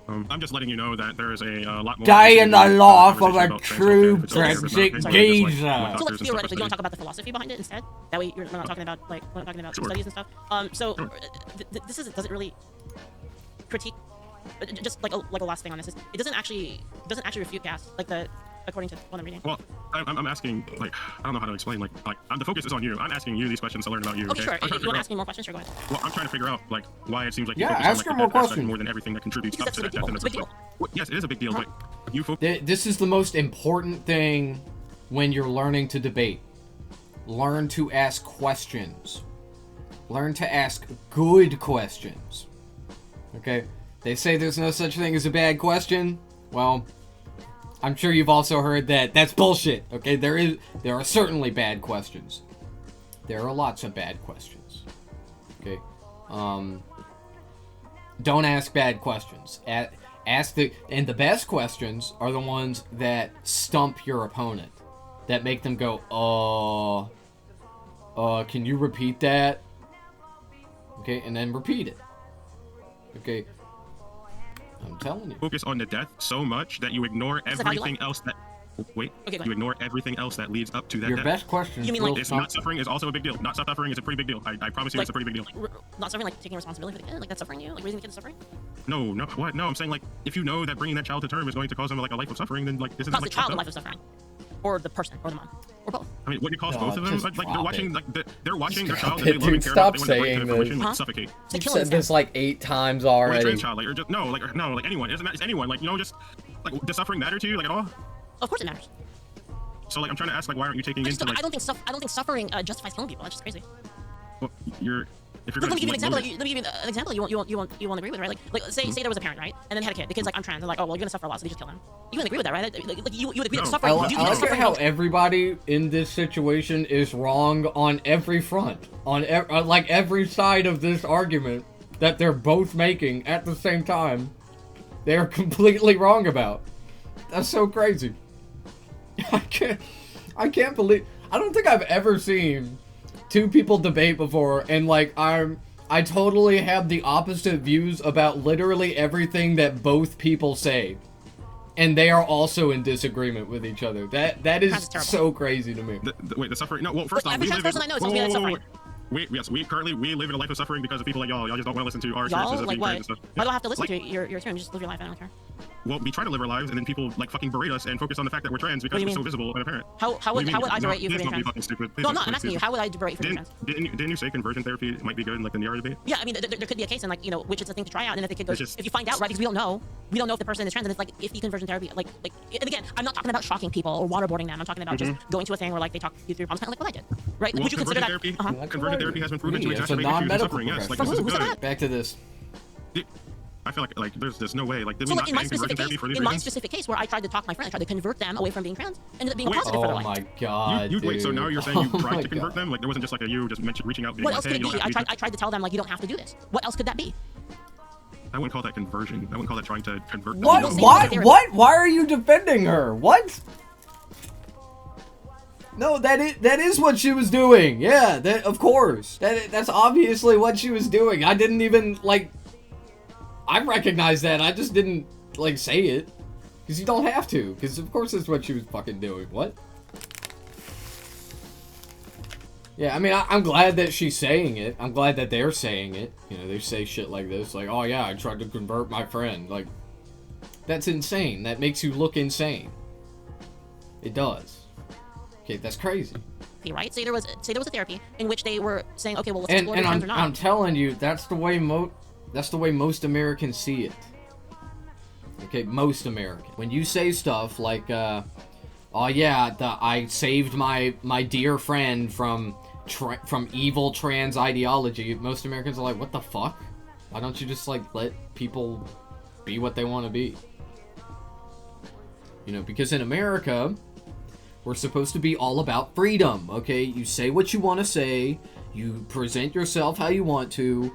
[SPEAKER 4] I'm just letting you know that there is a lot more.
[SPEAKER 1] Day in the life of a
[SPEAKER 4] conversation about
[SPEAKER 1] true
[SPEAKER 4] trans healthcare, which is
[SPEAKER 1] Brexit
[SPEAKER 4] not just, like,
[SPEAKER 1] geezer.
[SPEAKER 3] So
[SPEAKER 4] doctors
[SPEAKER 3] like
[SPEAKER 4] and stuff
[SPEAKER 3] theoretically, you
[SPEAKER 4] studying.
[SPEAKER 3] want to talk about the philosophy behind it instead. That way, we're not talking about some studies and stuff. So
[SPEAKER 4] Sure.
[SPEAKER 3] this doesn't really critique. Just like a last thing on this is it doesn't actually refute caste according to what I'm reading.
[SPEAKER 4] Well, I'm asking, like, I don't know how to explain, like the focus is on you. I'm asking you these questions to learn about you.
[SPEAKER 3] Okay, sure.
[SPEAKER 4] I'm trying
[SPEAKER 3] If
[SPEAKER 4] to
[SPEAKER 3] you want to
[SPEAKER 4] figure
[SPEAKER 3] ask me more questions, sure, go ahead.
[SPEAKER 4] out- Well, I'm trying to figure out, like, why it seems like you
[SPEAKER 1] Yeah,
[SPEAKER 4] focus
[SPEAKER 1] ask
[SPEAKER 4] on,
[SPEAKER 1] her
[SPEAKER 4] like,
[SPEAKER 1] more
[SPEAKER 4] the death aspect
[SPEAKER 1] questions.
[SPEAKER 4] more than everything that contributes
[SPEAKER 3] Because
[SPEAKER 4] up to
[SPEAKER 3] that's
[SPEAKER 4] that
[SPEAKER 3] a
[SPEAKER 4] death.
[SPEAKER 3] big
[SPEAKER 4] And
[SPEAKER 3] deal.
[SPEAKER 4] it's
[SPEAKER 3] It's a
[SPEAKER 4] just like, well, yes, it is a big deal, but you focus.
[SPEAKER 1] This is the most important thing when you're learning to debate. Learn to ask questions. Learn to ask good questions. Okay? They say there's no such thing as a bad question. Well, I'm sure you've also heard that that's bullshit. Okay? There are certainly bad questions. There are lots of bad questions. Okay? don't ask bad questions. Ask and the best questions are the ones that stump your opponent, that make them go, can you repeat that? Okay, and then repeat it. Okay, I'm telling you.
[SPEAKER 4] Focus on the death so much that you ignore everything else that. Wait,
[SPEAKER 3] Okay, go
[SPEAKER 4] you
[SPEAKER 3] ahead.
[SPEAKER 4] ignore everything else that leads up to that
[SPEAKER 1] Your
[SPEAKER 4] death.
[SPEAKER 1] best question.
[SPEAKER 3] You mean, like-
[SPEAKER 4] It's not suffering is also a big deal. Not suffering is a pretty big deal. I promise you,
[SPEAKER 3] Like-
[SPEAKER 4] it's a pretty big deal.
[SPEAKER 3] Not suffering, like taking responsibility for the kid, like that's suffering you, like raising the kid is suffering.
[SPEAKER 4] No, what? No, I'm saying like if you know that bringing that child to term is going to cause them like a life of suffering, then like this is
[SPEAKER 3] Cause
[SPEAKER 4] like
[SPEAKER 3] the child a
[SPEAKER 4] fucked
[SPEAKER 3] life
[SPEAKER 4] up.
[SPEAKER 3] of suffering, or the person, or the mom, or both.
[SPEAKER 4] I mean, what do you cause
[SPEAKER 1] No,
[SPEAKER 4] both of them?
[SPEAKER 1] just
[SPEAKER 4] Like they're
[SPEAKER 1] drop
[SPEAKER 4] watching,
[SPEAKER 1] it.
[SPEAKER 4] like they're watching their
[SPEAKER 5] Stop
[SPEAKER 4] child that they
[SPEAKER 5] it,
[SPEAKER 4] love and
[SPEAKER 5] dude.
[SPEAKER 4] care about.
[SPEAKER 5] Stop
[SPEAKER 4] They want to break
[SPEAKER 5] saying
[SPEAKER 4] their fruition,
[SPEAKER 3] this.
[SPEAKER 4] like,
[SPEAKER 3] Huh?
[SPEAKER 4] suffocate.
[SPEAKER 3] It's like
[SPEAKER 5] You've
[SPEAKER 3] killing
[SPEAKER 5] said this like 8 times
[SPEAKER 4] Or a
[SPEAKER 5] already.
[SPEAKER 4] trans child, like or just no, like anyone. It doesn't matter. It's anyone. Like just like does suffering matter to you, like at all?
[SPEAKER 3] Of course it matters.
[SPEAKER 4] So like I'm trying to ask like why aren't you taking
[SPEAKER 3] I, just
[SPEAKER 4] into
[SPEAKER 3] don't,
[SPEAKER 4] like
[SPEAKER 3] I don't think suffering justifies killing people. That's just crazy.
[SPEAKER 4] well, you're if you're
[SPEAKER 3] Let
[SPEAKER 4] gonna
[SPEAKER 3] me give you an example.
[SPEAKER 4] limit-
[SPEAKER 3] Let me give you an example. You won't agree with, right? Like say there was a parent, right, and then they had a kid. The kid's like, I'm trans. They're like, oh well, you're gonna suffer a lot, so they just kill him. You wouldn't agree with that, right? Like you would agree
[SPEAKER 4] No.
[SPEAKER 3] that
[SPEAKER 1] I,
[SPEAKER 3] suffering.
[SPEAKER 1] I
[SPEAKER 3] you
[SPEAKER 1] like it
[SPEAKER 3] suffering
[SPEAKER 1] how
[SPEAKER 3] don't-
[SPEAKER 1] everybody in this situation is wrong on every front, on like every side of this argument that they're both making at the same time. They're completely wrong about. That's so crazy. I can't believe. I don't think I've ever seen two people debate before, and like I totally have the opposite views about literally everything that both people say. And they are also in disagreement with each other. That is
[SPEAKER 3] That's terrible.
[SPEAKER 1] so crazy to me.
[SPEAKER 4] Wait, the suffering. No, well, first off,
[SPEAKER 3] every
[SPEAKER 4] we
[SPEAKER 3] trans
[SPEAKER 4] live
[SPEAKER 3] person I know
[SPEAKER 4] in.
[SPEAKER 3] tells me that's suffering.
[SPEAKER 4] Yes, we live in a life of suffering because of people like y'all. Y'all just don't want to listen to our experiences
[SPEAKER 3] Y'all,
[SPEAKER 4] of
[SPEAKER 3] like
[SPEAKER 4] being
[SPEAKER 3] what?
[SPEAKER 4] trans and stuff.
[SPEAKER 3] Why do I have to listen
[SPEAKER 4] Like,
[SPEAKER 3] to your experience? Just live your life. I don't care.
[SPEAKER 4] Well, we try to live our lives, and then people like fucking berate us and focus on the fact that we're trans because
[SPEAKER 3] do
[SPEAKER 4] we're
[SPEAKER 3] you
[SPEAKER 4] so
[SPEAKER 3] mean?
[SPEAKER 4] visible and apparent.
[SPEAKER 3] How
[SPEAKER 4] What do you
[SPEAKER 3] would I
[SPEAKER 4] mean?
[SPEAKER 3] berate you for
[SPEAKER 4] Please
[SPEAKER 3] being
[SPEAKER 4] don't be
[SPEAKER 3] trans?
[SPEAKER 4] fucking stupid. Please
[SPEAKER 3] No, I'm
[SPEAKER 4] don't-
[SPEAKER 3] not. I'm
[SPEAKER 4] please
[SPEAKER 3] asking you.
[SPEAKER 4] don't.
[SPEAKER 3] How would I berate you for being trans?
[SPEAKER 4] Didn't you say conversion therapy might be good, like in the ER debate?
[SPEAKER 3] Yeah, I mean, there could be a case, and like which is a thing to try out. And if the kid goes,
[SPEAKER 4] It's just-
[SPEAKER 3] if you find out, right? Because we don't know if the person is trans, and it's like if the conversion therapy, like, and again, I'm not talking about shocking people or waterboarding them. I'm talking about just going to a thing where like they talk you through problems, kind of like what I did, right?
[SPEAKER 4] Well,
[SPEAKER 3] Would you consider that?
[SPEAKER 4] conversion
[SPEAKER 3] Uh-huh.
[SPEAKER 4] therapy, conversion therapy has been proven to
[SPEAKER 1] Me, as a
[SPEAKER 4] exacerbate issues and
[SPEAKER 1] non-medical
[SPEAKER 4] suffering. Yes, like
[SPEAKER 3] From
[SPEAKER 4] this
[SPEAKER 3] who?
[SPEAKER 4] is
[SPEAKER 3] Who said
[SPEAKER 4] good.
[SPEAKER 3] that?
[SPEAKER 1] Back to this.
[SPEAKER 4] I feel like there's no way. Like did
[SPEAKER 3] So
[SPEAKER 4] we
[SPEAKER 3] like
[SPEAKER 4] not
[SPEAKER 3] in my
[SPEAKER 4] ban
[SPEAKER 3] specific
[SPEAKER 4] conversion therapy
[SPEAKER 3] case,
[SPEAKER 4] for these
[SPEAKER 3] in my
[SPEAKER 4] reasons?
[SPEAKER 3] specific case where I tried to talk my friend, I tried to convert them away from being trans, ended up being a
[SPEAKER 4] Wait,
[SPEAKER 3] positive for their
[SPEAKER 1] Oh
[SPEAKER 3] life.
[SPEAKER 1] my god,
[SPEAKER 4] Wait, so
[SPEAKER 1] dude.
[SPEAKER 4] now you're saying you
[SPEAKER 1] Oh
[SPEAKER 4] tried
[SPEAKER 1] my
[SPEAKER 4] to convert
[SPEAKER 1] God.
[SPEAKER 4] them? Like there wasn't just like a you just reaching out being
[SPEAKER 3] What
[SPEAKER 4] like,
[SPEAKER 3] else
[SPEAKER 4] hey,
[SPEAKER 3] could it
[SPEAKER 4] you
[SPEAKER 3] be?
[SPEAKER 4] don't have
[SPEAKER 3] I tried to tell them like you don't have to do this. What else could that be?
[SPEAKER 4] I wouldn't call that conversion. I wouldn't call that trying to convert them.
[SPEAKER 1] What?
[SPEAKER 3] People say
[SPEAKER 1] Why?
[SPEAKER 3] that they're-
[SPEAKER 1] What? Why are you defending her? What? No, that is what she was doing. Yeah, that of course. That's obviously what she was doing. I didn't even like. I recognize that. I just didn't like say it because you don't have to. Because of course that's what she was fucking doing. What? Yeah, I mean, I'm glad that she's saying it. I'm glad that they're saying it. You know, they say shit like this, like, "Oh yeah, I tried to convert my friend." Like, that's insane. That makes you look insane. It does. Okay, that's crazy.
[SPEAKER 3] Right? Say there was a therapy in which they were saying, okay, well let's
[SPEAKER 1] And
[SPEAKER 3] explore if you're trans or not.
[SPEAKER 1] I'm telling you, that's the way most Americans see it. Okay, most Americans. When you say stuff like, "Oh yeah, I saved my dear friend from evil trans ideology," most Americans are like, "What the fuck? Why don't you just like let people be what they want to be?" You know, because in America, we're supposed to be all about freedom. Okay, you say what you want to say, you present yourself how you want to.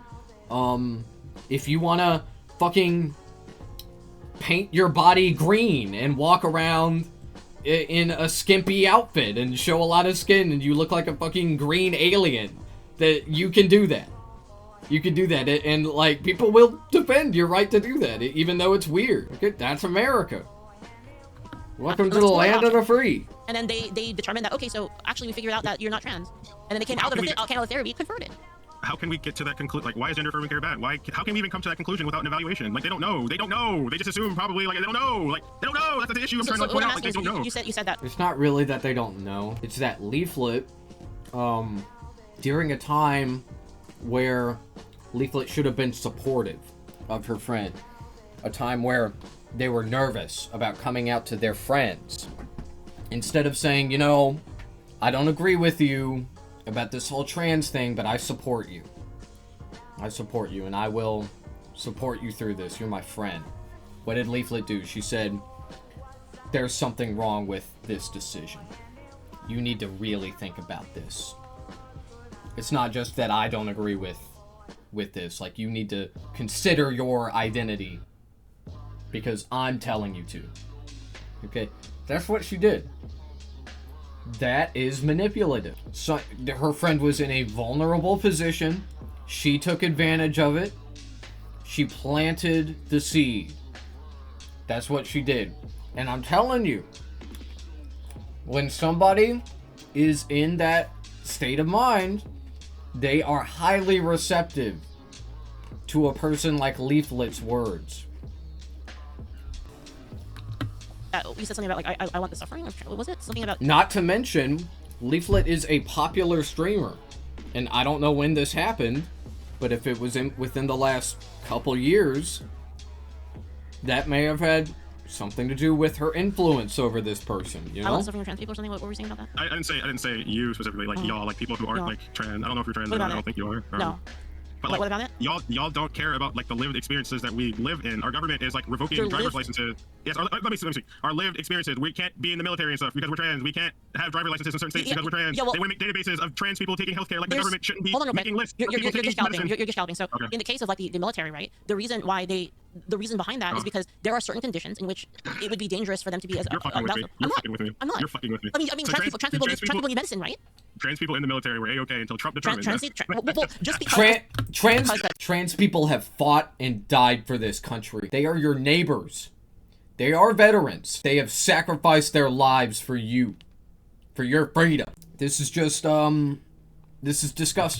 [SPEAKER 1] If you want to fucking paint your body green and walk around in a skimpy outfit and show a lot of skin and you look like a fucking green alien, that you can do that. You can do that, and like people will defend your right to do that, even though it's weird. Okay, that's America. Welcome to the land of the free.
[SPEAKER 3] And then they determined that, okay, so actually we figured out that you're not trans, and then they came out of therapy converted.
[SPEAKER 4] How can we get to that conclusion? Like, why is gender affirming care bad? How can we even come to that conclusion without an evaluation? Like, they don't know. They don't know. They just assume probably. Like, they don't know. Like, they don't know. That's the issue I'm trying to
[SPEAKER 3] what
[SPEAKER 4] point
[SPEAKER 3] I'm
[SPEAKER 4] out. Like, they
[SPEAKER 3] asking
[SPEAKER 4] don't know.
[SPEAKER 3] is, you said that.
[SPEAKER 1] It's not really that they don't know. It's that Leaflet, during a time where Leaflet should have been supportive of her friend, a time where they were nervous about coming out to their friends, instead of saying, you know, I don't agree with you about this whole trans thing, but I support you. I support you, and I will support you through this. You're my friend. What did Leaflet do? She said, there's something wrong with this decision. You need to really think about this. It's not just that I don't agree with with this. Like, you need to consider your identity because I'm telling you to. Okay? That's what she did. That is manipulative. So, her friend was in a vulnerable position. She took advantage of it. She planted the seed. That's what she did. And I'm telling you, when somebody is in that state of mind, they are highly receptive to a person like Leaflet's words.
[SPEAKER 3] You said something about, like, I want the suffering? What was it? Something about...
[SPEAKER 1] Not to mention, Leaflet is a popular streamer. And I don't know when this happened, but if it was within the last couple years, that may have had something to do with her influence over this person, you know?
[SPEAKER 3] I want the suffering of trans people or something? What were we saying about that?
[SPEAKER 4] I didn't say you specifically, like y'all, like people who aren't like trans. I don't know if you're trans.
[SPEAKER 3] What
[SPEAKER 4] I
[SPEAKER 3] about
[SPEAKER 4] don't
[SPEAKER 3] it?
[SPEAKER 4] think you are.
[SPEAKER 3] No.
[SPEAKER 4] But like,
[SPEAKER 3] what about it?
[SPEAKER 4] Y'all don't care about like the lived experiences that we live in. Our government is like revoking driver's licenses. Yes, let me speak. Our lived experiences. We can't be in the military and stuff because we're trans. We can't have driver's licenses in certain states because we're trans.
[SPEAKER 3] Yeah, well,
[SPEAKER 4] they make databases of trans people taking healthcare. Like the government shouldn't be making lists.
[SPEAKER 3] You're just scalping. You're just scalping. So
[SPEAKER 4] okay.
[SPEAKER 3] In the case of like the military, right? The reason behind that is because there are certain conditions in which it would be dangerous for them to be as.
[SPEAKER 4] You're fucking with me. You're fucking with me.
[SPEAKER 3] I'm not.
[SPEAKER 4] You're fucking with me.
[SPEAKER 3] I mean,
[SPEAKER 4] So
[SPEAKER 3] trans people need medicine, right?
[SPEAKER 4] Trans people in the military were A-okay until Trump determined
[SPEAKER 3] Just because
[SPEAKER 1] Trans people have fought and died for this country. They are your neighbors. They are veterans. They have sacrificed their lives for you. For your freedom. This is just, this is disgusting.